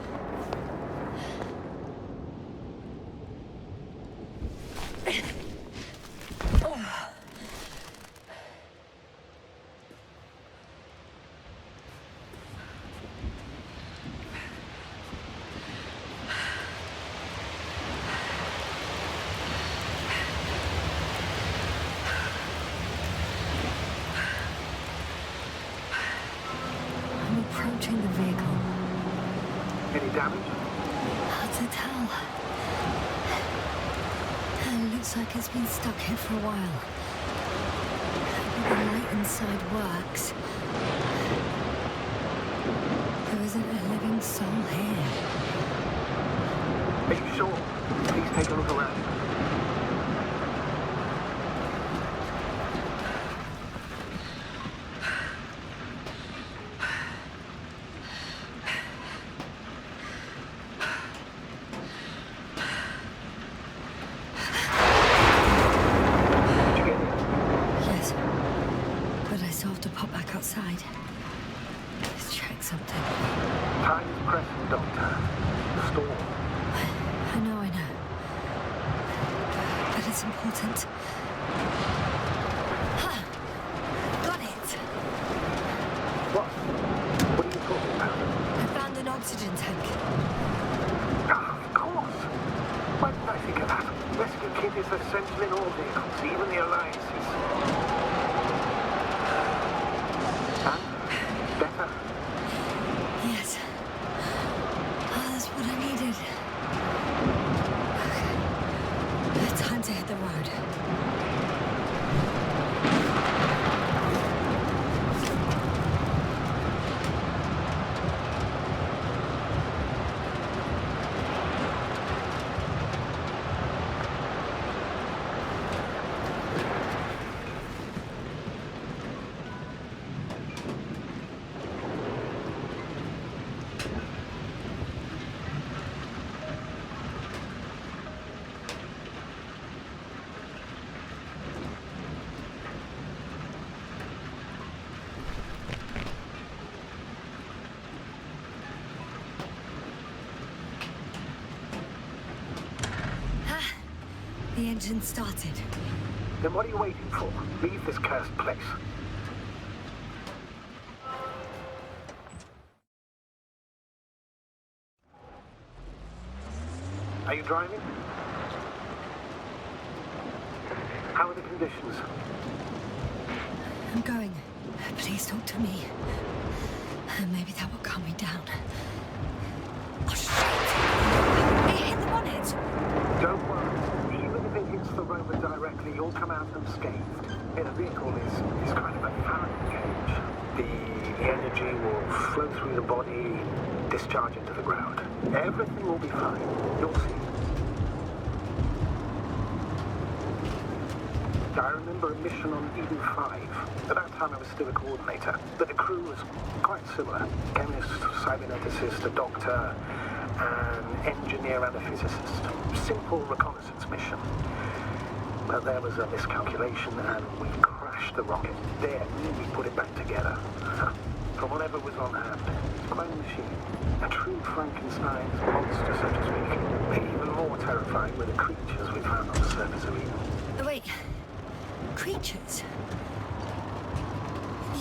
Approaching the vehicle. Any damage? Hard to tell. It looks like it's been stuck here for a while. But the light inside works. There isn't a living soul here. Are you sure? Please take a look around. Outside. Let's check something. Time is pressing, Doctor. The storm. I know. But it's important. Got it. What? What are you talking about? I found an oxygen tank. Of course. Why didn't I think of that? Rescue kit is essential in all vehicles, even the Alliance's. Better? Yes. That's what I needed. Okay. Time to hit the road. The engine started. Then what are you waiting for? Leave this cursed place. Are you driving? How are the conditions? I'm going. Please talk to me. Maybe that will calm me down. Oh, shit! It hit the bonnet! Don't worry. Even if it hits the rover directly, you'll come out unscathed. The vehicle is kind of a Faraday cage. The energy will flow through the body, discharge into the ground. Everything will be fine. You'll see. I remember a mission on Eden 5. At that time I was still a coordinator, but the crew was quite similar. Chemist, cyberneticist, a doctor, an engineer and a physicist. Simple reconnaissance mission. But there was a miscalculation and we crashed the rocket. Then we put it back together. From whatever was on hand. It's quite a machine. A true Frankenstein's monster, so to speak. Even more terrifying were the creatures we found on the surface of Eden. Wait. Creatures?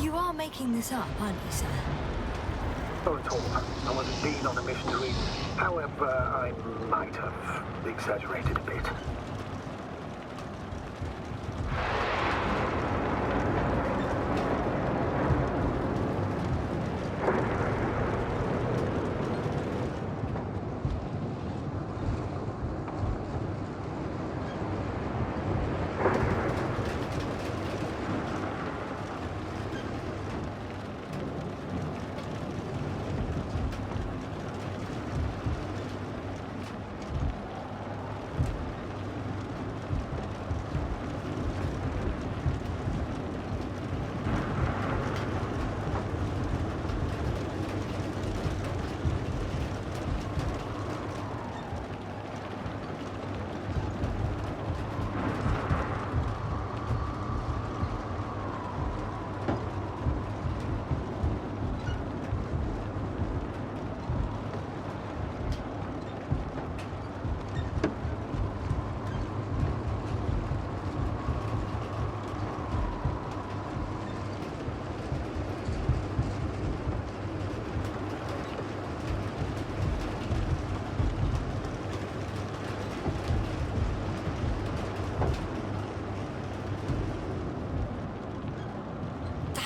You are making this up, aren't you, sir? Not at all. I wasn't been on a mission to Eden. However, I might have exaggerated a bit.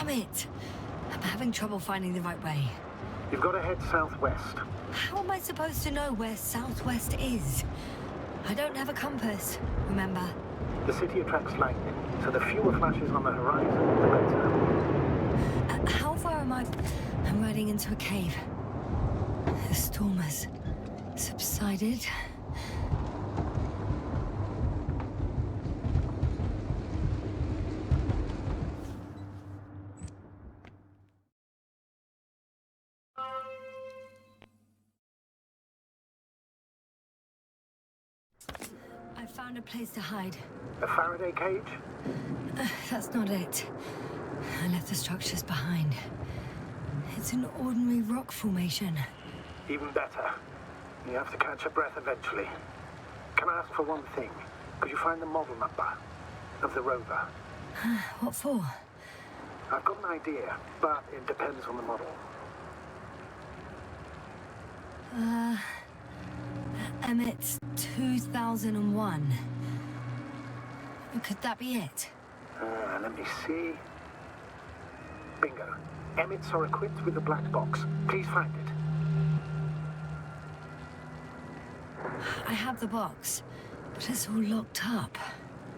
Damn it! I'm having trouble finding the right way. You've got to head southwest. How am I supposed to know where southwest is? I don't have a compass, remember? The city attracts lightning, so the fewer flashes on the horizon, the better. How far am I? I'm riding into a cave. The storm has subsided. I found a place to hide. A Faraday cage? That's not it. I left the structures behind. It's an ordinary rock formation. Even better. You have to catch your breath eventually. Can I ask for one thing? Could you find the model number of the rover? What for? I've got an idea, but it depends on the model. Emmett's 2001. Could that be it? Let me see. Bingo. Emmets are equipped with a black box. Please find it. I have the box, but it's all locked up.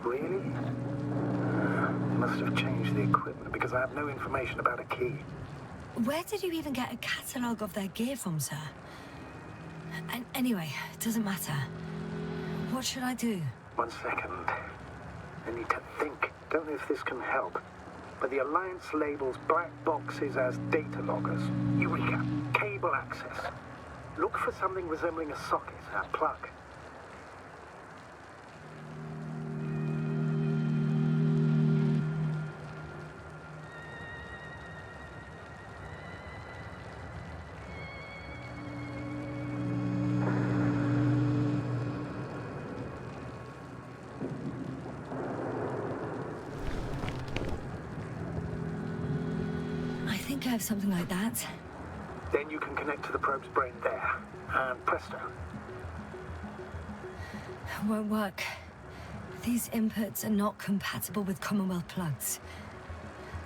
Really? Must have changed the equipment because I have no information about a key. Where did you even get a catalogue of their gear from, sir? And anyway, it doesn't matter. What should I do? 1 second. I need to think. Don't know if this can help. But the Alliance labels black boxes as data loggers. Eureka! Cable access. Look for something resembling a socket, a plug. I think I have something like that. Then you can connect to the probe's brain there. And presto. Won't work. These inputs are not compatible with Commonwealth plugs.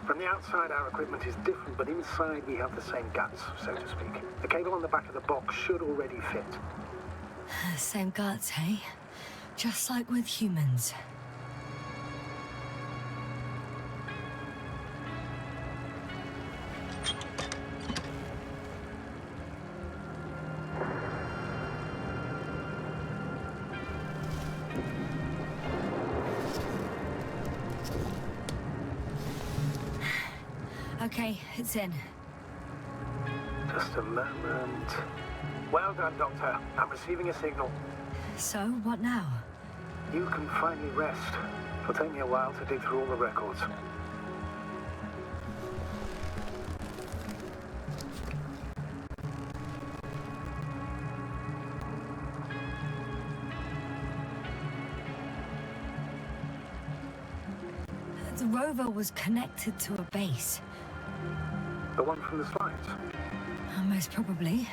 From the outside, our equipment is different, but inside we have the same guts, so to speak. The cable on the back of the box should already fit. Same guts, hey? Just like with humans. Okay, it's in. Just a moment. Well done, Doctor. I'm receiving a signal. So, what now? You can finally rest. It'll take me a while to dig through all the records. The rover was connected to a base. The one from the slides. Most probably.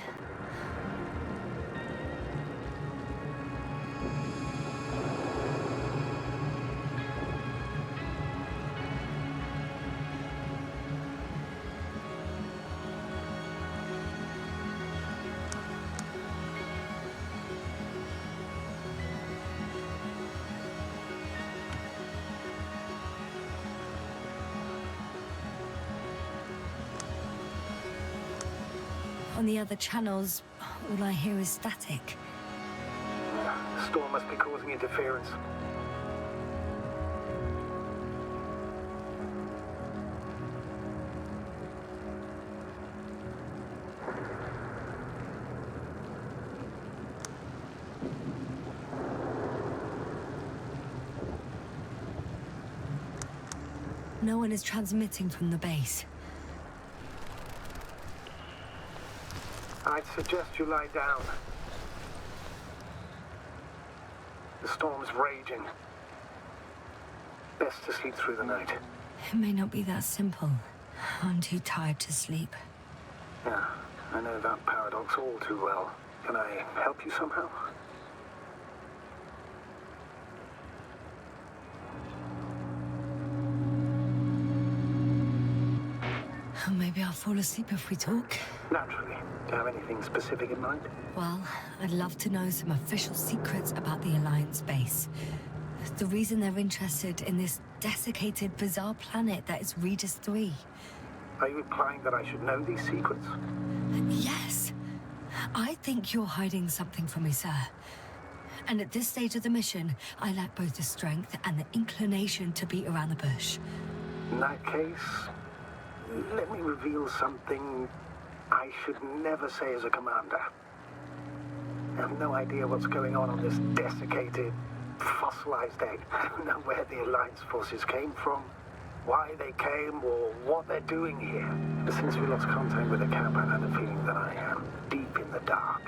On the other channels, all I hear is static. The storm must be causing interference. No one is transmitting from the base. I'd suggest you lie down. The storm's raging. Best to sleep through the night. It may not be that simple. I'm too tired to sleep. Yeah, I know that paradox all too well. Can I help you somehow? I'll fall asleep if we talk. Naturally. Do you have anything specific in mind? Well, I'd love to know some official secrets about the Alliance base. The reason they're interested in this desiccated, bizarre planet that is Regis III. Are you implying that I should know these secrets? Yes. I think you're hiding something from me, sir. And at this stage of the mission, I lack both the strength and the inclination to beat around the bush. In that case, let me reveal something I should never say as a commander. I have no idea what's going on this desiccated, fossilized egg. I don't know where the Alliance forces came from, why they came, or what they're doing here. But since we lost contact with the camp, I had a feeling that I am deep in the dark.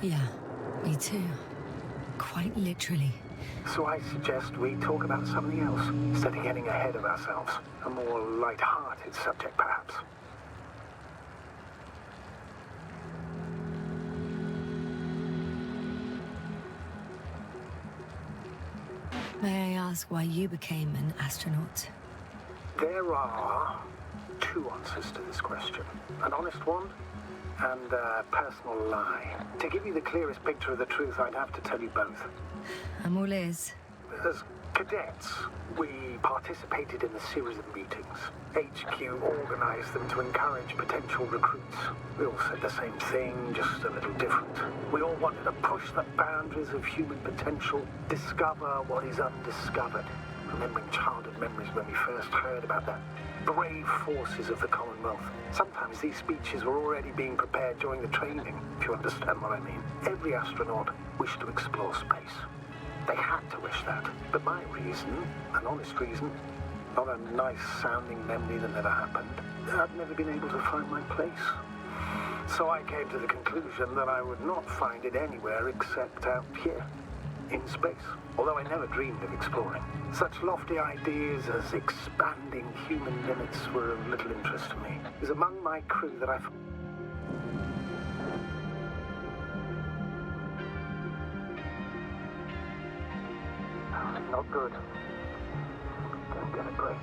Yeah, me too. Quite literally. So I suggest we talk about something else, instead of getting ahead of ourselves. A more light-hearted subject, perhaps. May I ask why you became an astronaut? There are two answers to this question. An honest one and a personal lie. To give you the clearest picture of the truth, I'd have to tell you both. I'm all ears. As cadets, we participated in a series of meetings. HQ organized them to encourage potential recruits. We all said the same thing, just a little different. We all wanted to push the boundaries of human potential, discover what is undiscovered. Remembering childhood memories when we first heard about the brave forces of the Commonwealth. Sometimes these speeches were already being prepared during the training, if you understand what I mean. Every astronaut wished to explore space. They had to wish that. But my reason, an honest reason, not a nice-sounding memory that never happened, I'd never been able to find my place. So I came to the conclusion that I would not find it anywhere except out here, in space. Although I never dreamed of exploring. Such lofty ideas as expanding human limits were of little interest to me. It was among my crew that I... Not good. Don't get a break.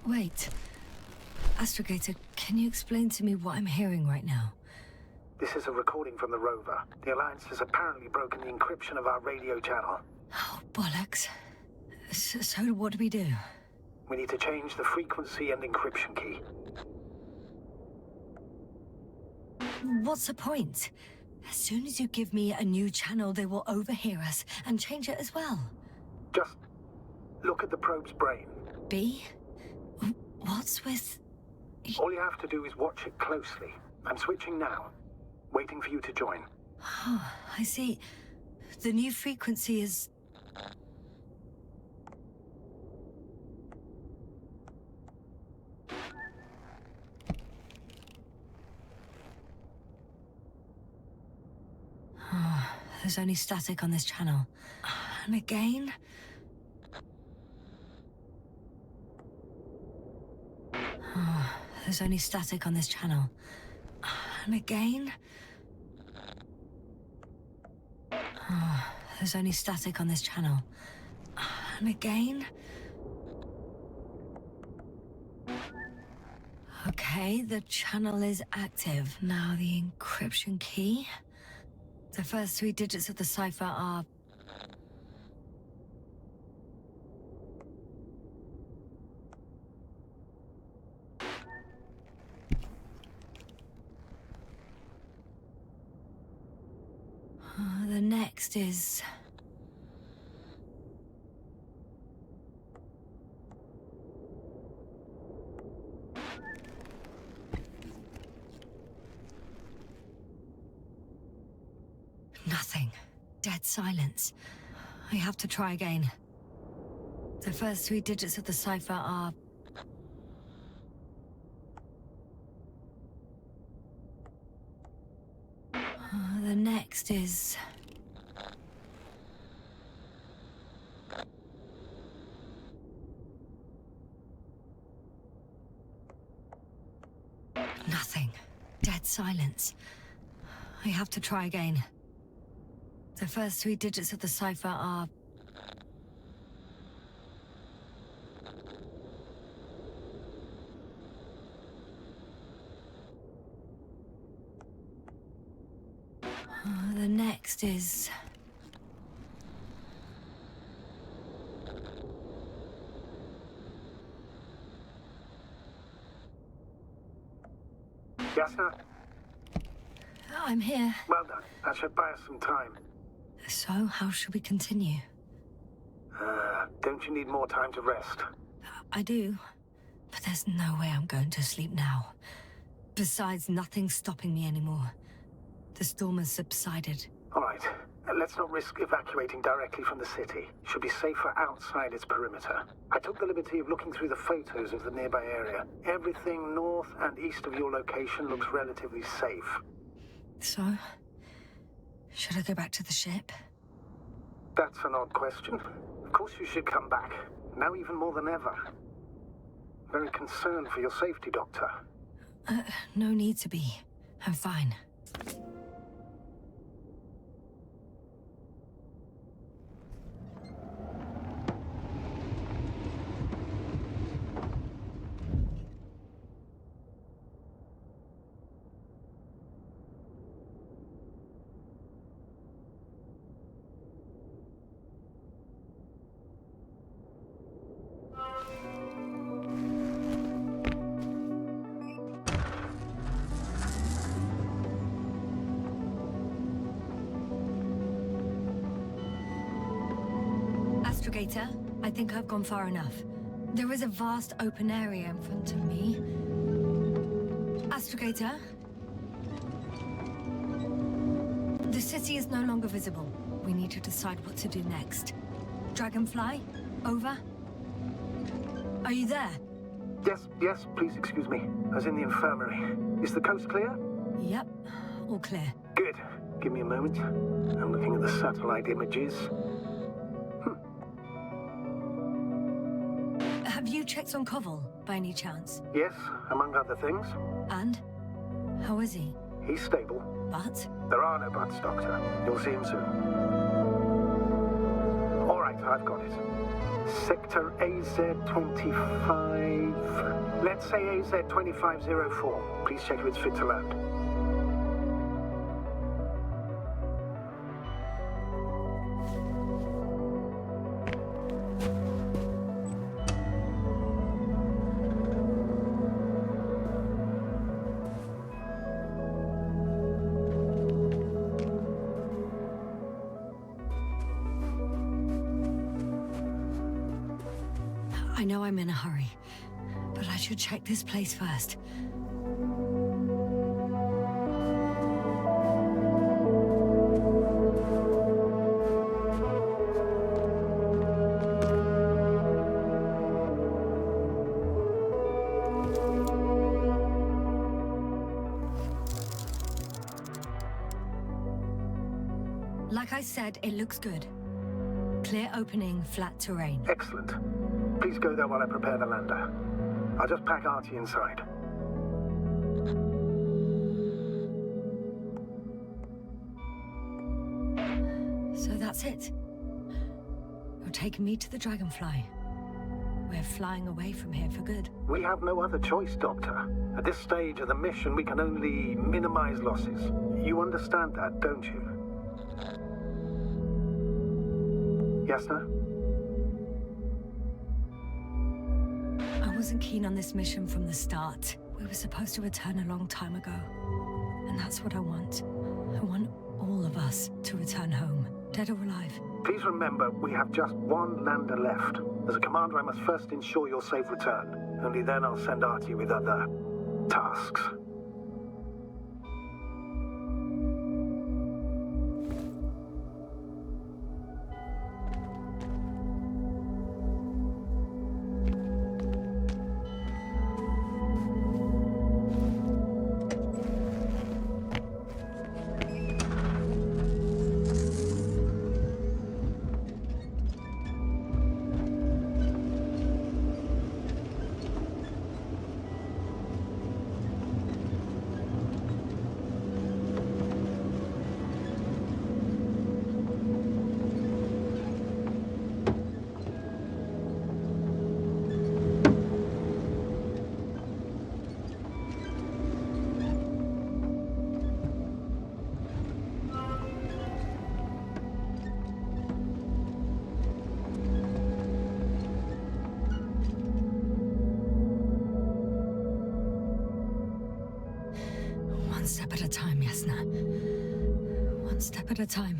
Wait. Astrogator, can you explain to me what I'm hearing right now? This is a recording from the rover. The Alliance has apparently broken the encryption of our radio channel. Oh, bollocks. So what do we do? We need to change the frequency and encryption key. What's the point? As soon as you give me a new channel, they will overhear us and change it as well. Just look at the probe's brain. B? What's with... All you have to do is watch it closely. I'm switching now. Waiting for you to join. Oh, I see. The new frequency is... Oh, there's only static on this channel. And again... Oh, there's only static on this channel. And again... Oh, there's only static on this channel. And again... Okay, the channel is active. Now the encryption key. The first 3 digits of the cipher are... The next is... Nothing. Dead silence. I have to try again. The first 3 digits of the cipher are... The next is... Nothing. Dead silence. I have to try again. The first three digits of the cipher are... the next is... Yes, sir? I'm here. Well done. That should buy us some time. So, how should we continue? Don't you need more time to rest? I do. But there's no way I'm going to sleep now. Besides, nothing's stopping me anymore. The storm has subsided. All right. Let's not risk evacuating directly from the city. It should be safer outside its perimeter. I took the liberty of looking through the photos of the nearby area. Everything north and east of your location looks relatively safe. So? Should I go back to the ship? That's an odd question. Of course you should come back. Now even more than ever. Very concerned for your safety, Doctor. No need to be. I'm fine. Astrogator, I think I've gone far enough. There is a vast open area in front of me. Astrogator? The city is no longer visible. We need to decide what to do next. Dragonfly? Over? Are you there? Yes, please excuse me. I was in the infirmary. Is the coast clear? Yep, all clear. Good. Give me a moment. I'm looking at the satellite images. Have you checked on Koval, by any chance? Yes, among other things. And? How is he? He's stable. But? There are no buts, Doctor. You'll see him soon. All right, I've got it. Sector AZ-25... Let's say AZ-2504. Please check if it's fit to land. I know I'm in a hurry, but I should check this place first. Like I said, it looks good. Clear opening, flat terrain. Excellent. Please go there while I prepare the lander. I'll just pack Artie inside. So that's it. You're taking me to the Dragonfly. We're flying away from here for good. We have no other choice, Doctor. At this stage of the mission, we can only minimize losses. You understand that, don't you? Yes, sir? I wasn't keen on this mission from the start. We were supposed to return a long time ago. And that's what I want. I want all of us to return home, dead or alive. Please remember, we have just one lander left. As a commander, I must first ensure your safe return. Only then I'll send Artie with other tasks. One step at a time, Yasna. One step at a time.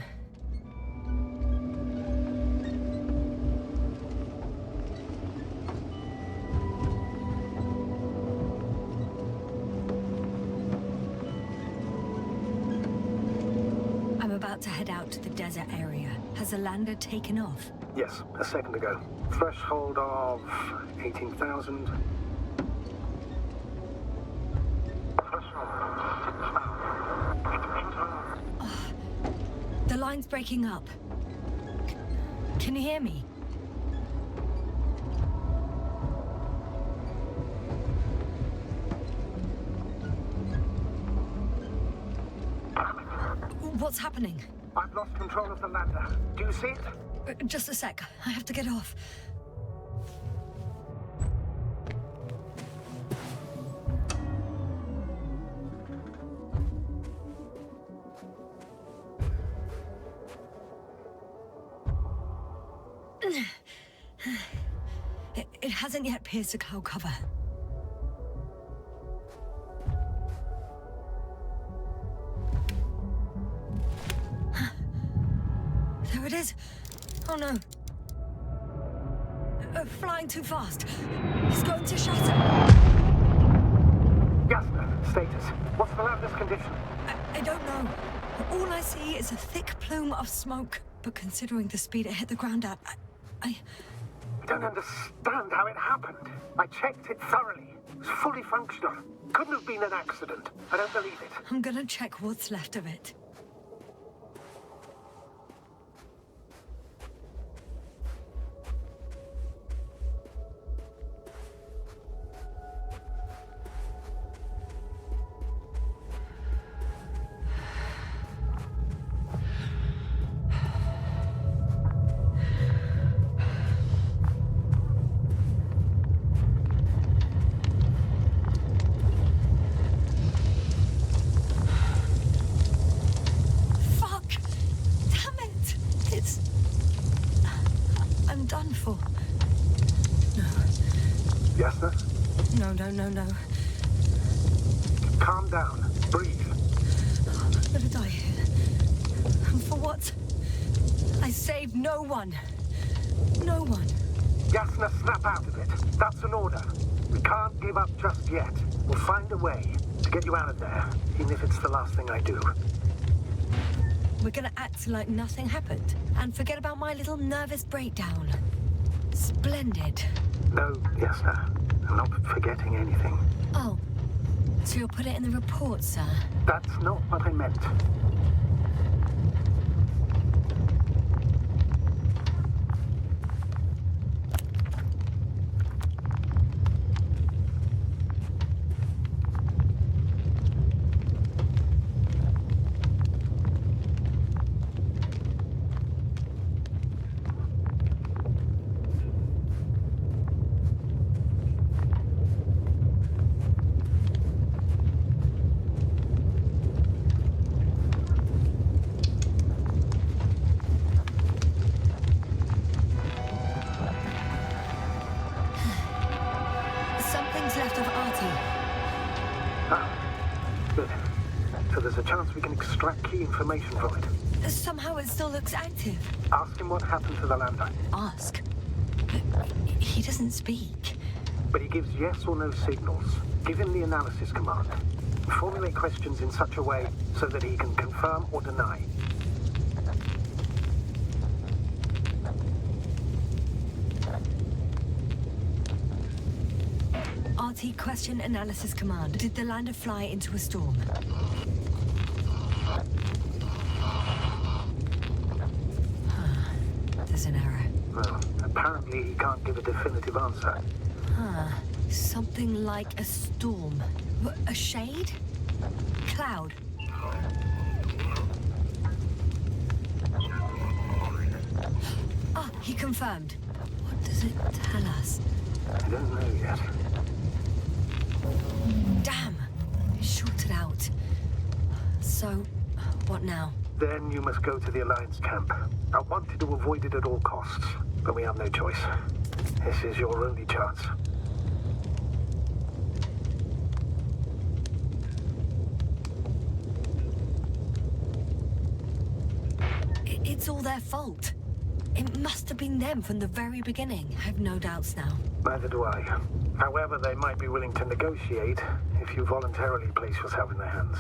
I'm about to head out to the desert area. Has the lander taken off? Yes, a second ago. Threshold of 18,000. The line's breaking up. Can you hear me? What's happening? I've lost control of the lander. Do you see it? Just a sec. I have to get off. It hasn't yet pierced the cloud cover. There it is. Oh no. Flying too fast. He's going to shatter. Yasna, status. What's the lander's condition? I don't know. All I see is a thick plume of smoke. But considering the speed it hit the ground at, I don't understand how it happened. I checked it thoroughly. It was fully functional. Couldn't have been an accident. I don't believe it. I'm gonna check what's left of it. No. Calm down. Breathe. I'm gonna die here. And for what? I saved no one. No one. Yasna, snap out of it. That's an order. We can't give up just yet. We'll find a way to get you out of there, even if it's the last thing I do. We're gonna act like nothing happened and forget about my little nervous breakdown. Splendid. No, Yasna. I'm not forgetting anything. Oh, so you'll put it in the report, sir? That's not what I meant. Information from it. Somehow it still looks active. Ask him what happened to the lander. Ask? He doesn't speak. But he gives yes or no signals. Give him the analysis command. Formulate questions in such a way so that he can confirm or deny. RT question analysis command. Did the lander fly into a storm? There's an error. Well, apparently he can't give a definitive answer. Something like a storm. A shade? Cloud. Ah, he confirmed. What does it tell us? I don't know yet. Damn! Shorted out. So, what now? Then you must go to the Alliance camp. I wanted to avoid it at all costs, but we have no choice. This is your only chance. it's all their fault. It must have been them from the very beginning. I have no doubts now. Neither do I. However, they might be willing to negotiate if you voluntarily place yourself in their hands.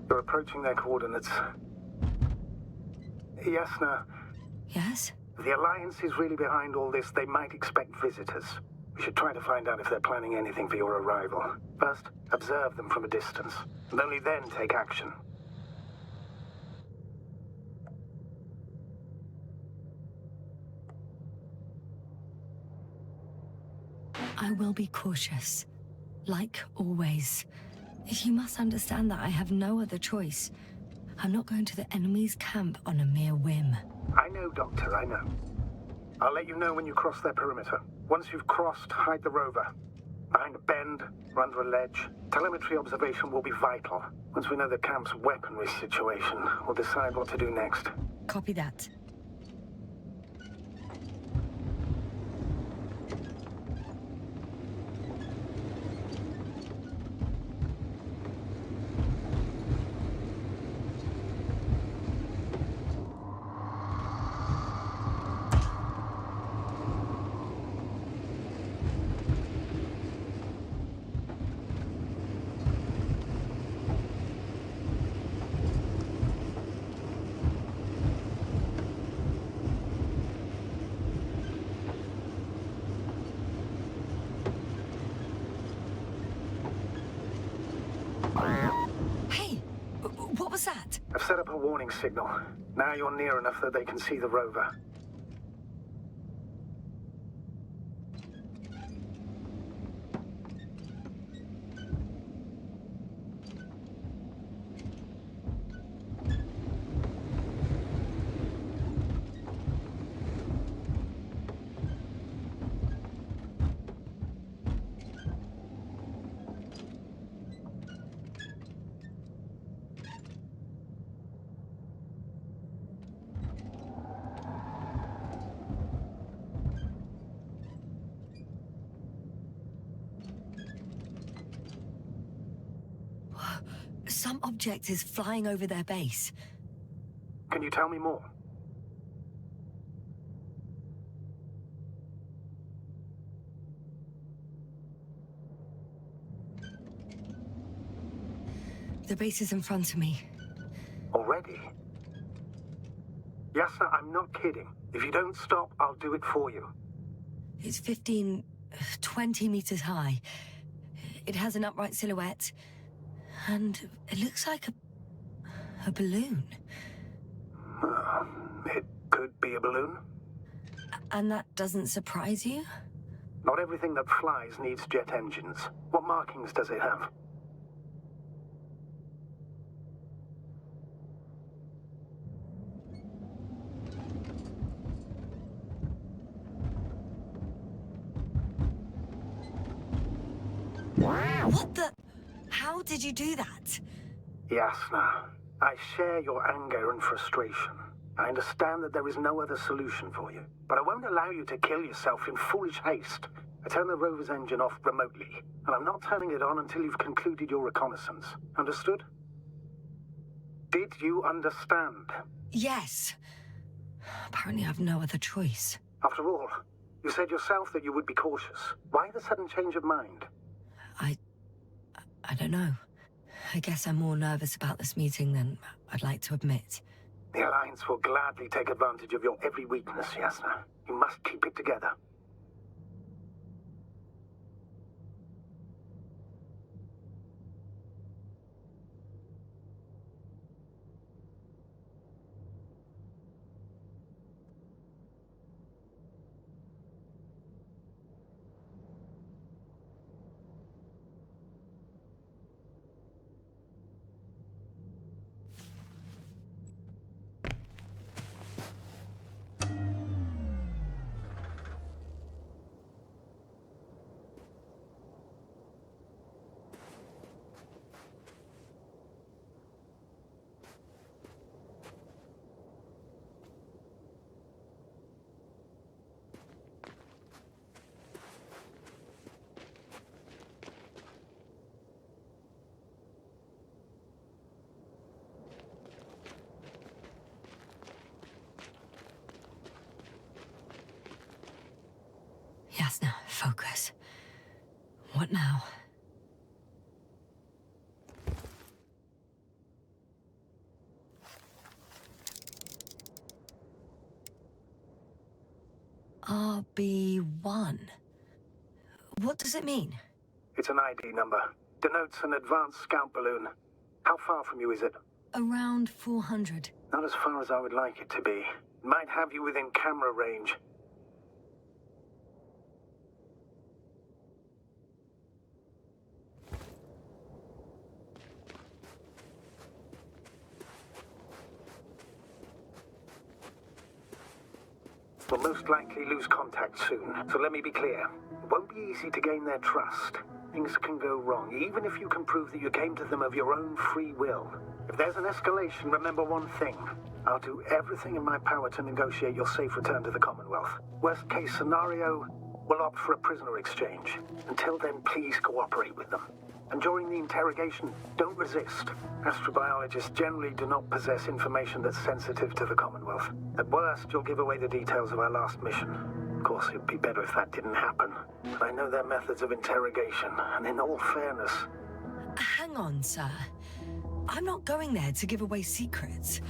You're approaching their coordinates. Yasna, Yes? if the Alliance is really behind all this, they might expect visitors. We should try to find out if they're planning anything for your arrival. First, observe them from a distance, and only then take action. I will be cautious. Like always. You must understand that I have no other choice. I'm not going to the enemy's camp on a mere whim. I know, Doctor, I know. I'll let you know when you cross their perimeter. Once you've crossed, hide the rover. Behind a bend, or under a ledge. Telemetry observation will be vital. Once we know the camp's weaponry situation, we'll decide what to do next. Copy that. Hey, what was that? I've set up a warning signal. Now you're near enough that they can see the rover. Some object is flying over their base. Can you tell me more? The base is in front of me. Already? Yasna, I'm not kidding. If you don't stop, I'll do it for you. It's 15, 20 meters high. It has an upright silhouette. And it looks like a balloon. It could be a balloon. And that doesn't surprise you? Not everything that flies needs jet engines. What markings does it have? What the? How did you do that? Yasna, I share your anger and frustration. I understand that there is no other solution for you, but I won't allow you to kill yourself in foolish haste. I turn the rover's engine off remotely, and I'm not turning it on until you've concluded your reconnaissance. Understood? Did you understand? Yes. Apparently I've no other choice. After all, you said yourself that you would be cautious. Why the sudden change of mind? I don't know. I guess I'm more nervous about this meeting than I'd like to admit. The Alliance will gladly take advantage of your every weakness, Yasna. You must keep it together. Yasna, focus. What now? RB1. What does it mean? It's an ID number. Denotes an advanced scout balloon. How far from you is it? Around 400. Not as far as I would like it to be. Might have you within camera range. We'll most likely lose contact soon, so let me be clear. It won't be easy to gain their trust. Things can go wrong, even if you can prove that you came to them of your own free will. If there's an escalation, remember one thing. I'll do everything in my power to negotiate your safe return to the Commonwealth. Worst case scenario, we'll opt for a prisoner exchange. Until then, please cooperate with them. And during the interrogation, don't resist. Astrobiologists generally do not possess information that's sensitive to the Commonwealth. At worst, you'll give away the details of our last mission. Of course, it'd be better if that didn't happen. But I know their methods of interrogation, and in all fairness... Hang on, sir. I'm not going there to give away secrets.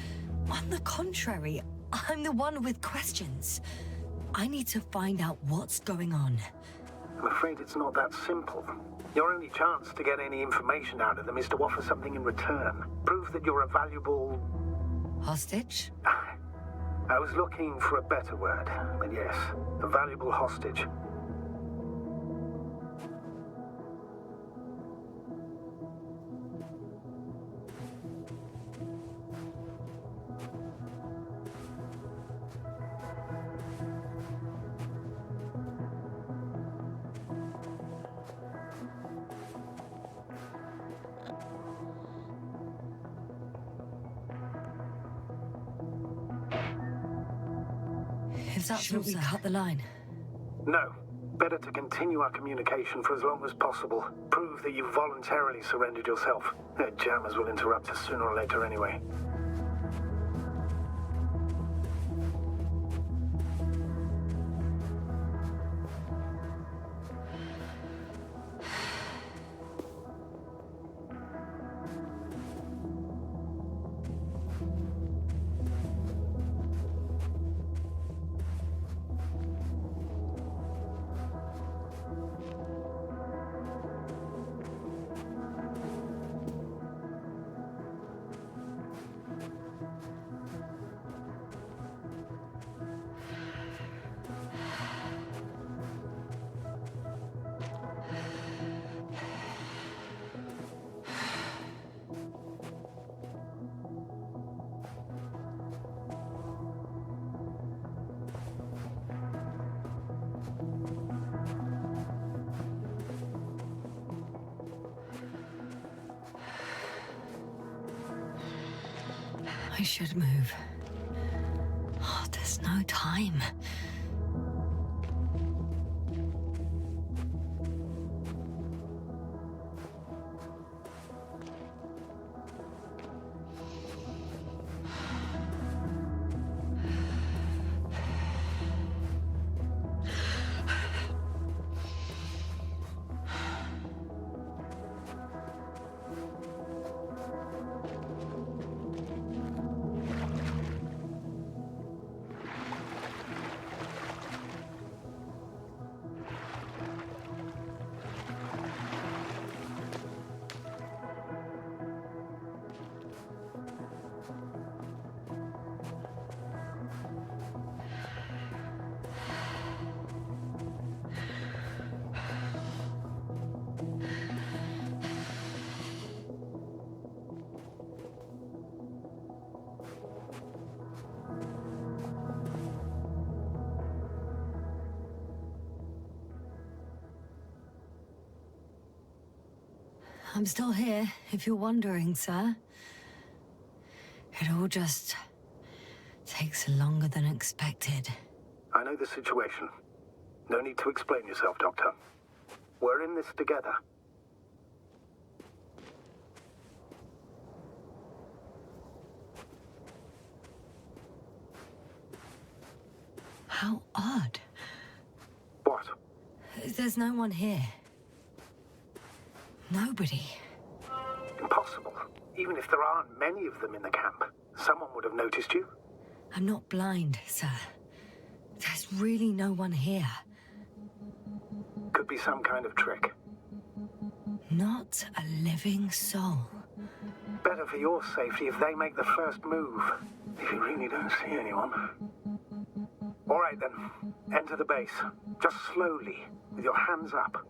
On the contrary, I'm the one with questions. I need to find out what's going on. I'm afraid it's not that simple. Your only chance to get any information out of them is to offer something in return. Prove that you're a valuable... Hostage? I was looking for a better word, but yes, a valuable hostage. If that's Shouldn't we cut the line? No. Better to continue our communication for as long as possible. Prove that you voluntarily surrendered yourself. Their jammers will interrupt us sooner or later anyway. I should move. Oh, there's no time. I'm still here, if you're wondering, sir. It all just takes longer than expected. I know the situation. No need to explain yourself, Doctor. We're in this together. How odd. What? There's no one here. Nobody. Impossible. Even if there aren't many of them in the camp, someone would have noticed you. I'm not blind, sir. There's really no one here. Could be some kind of trick. Not a living soul. Better for your safety if they make the first move. If you really don't see anyone. All right then. Enter the base. Just slowly, with your hands up.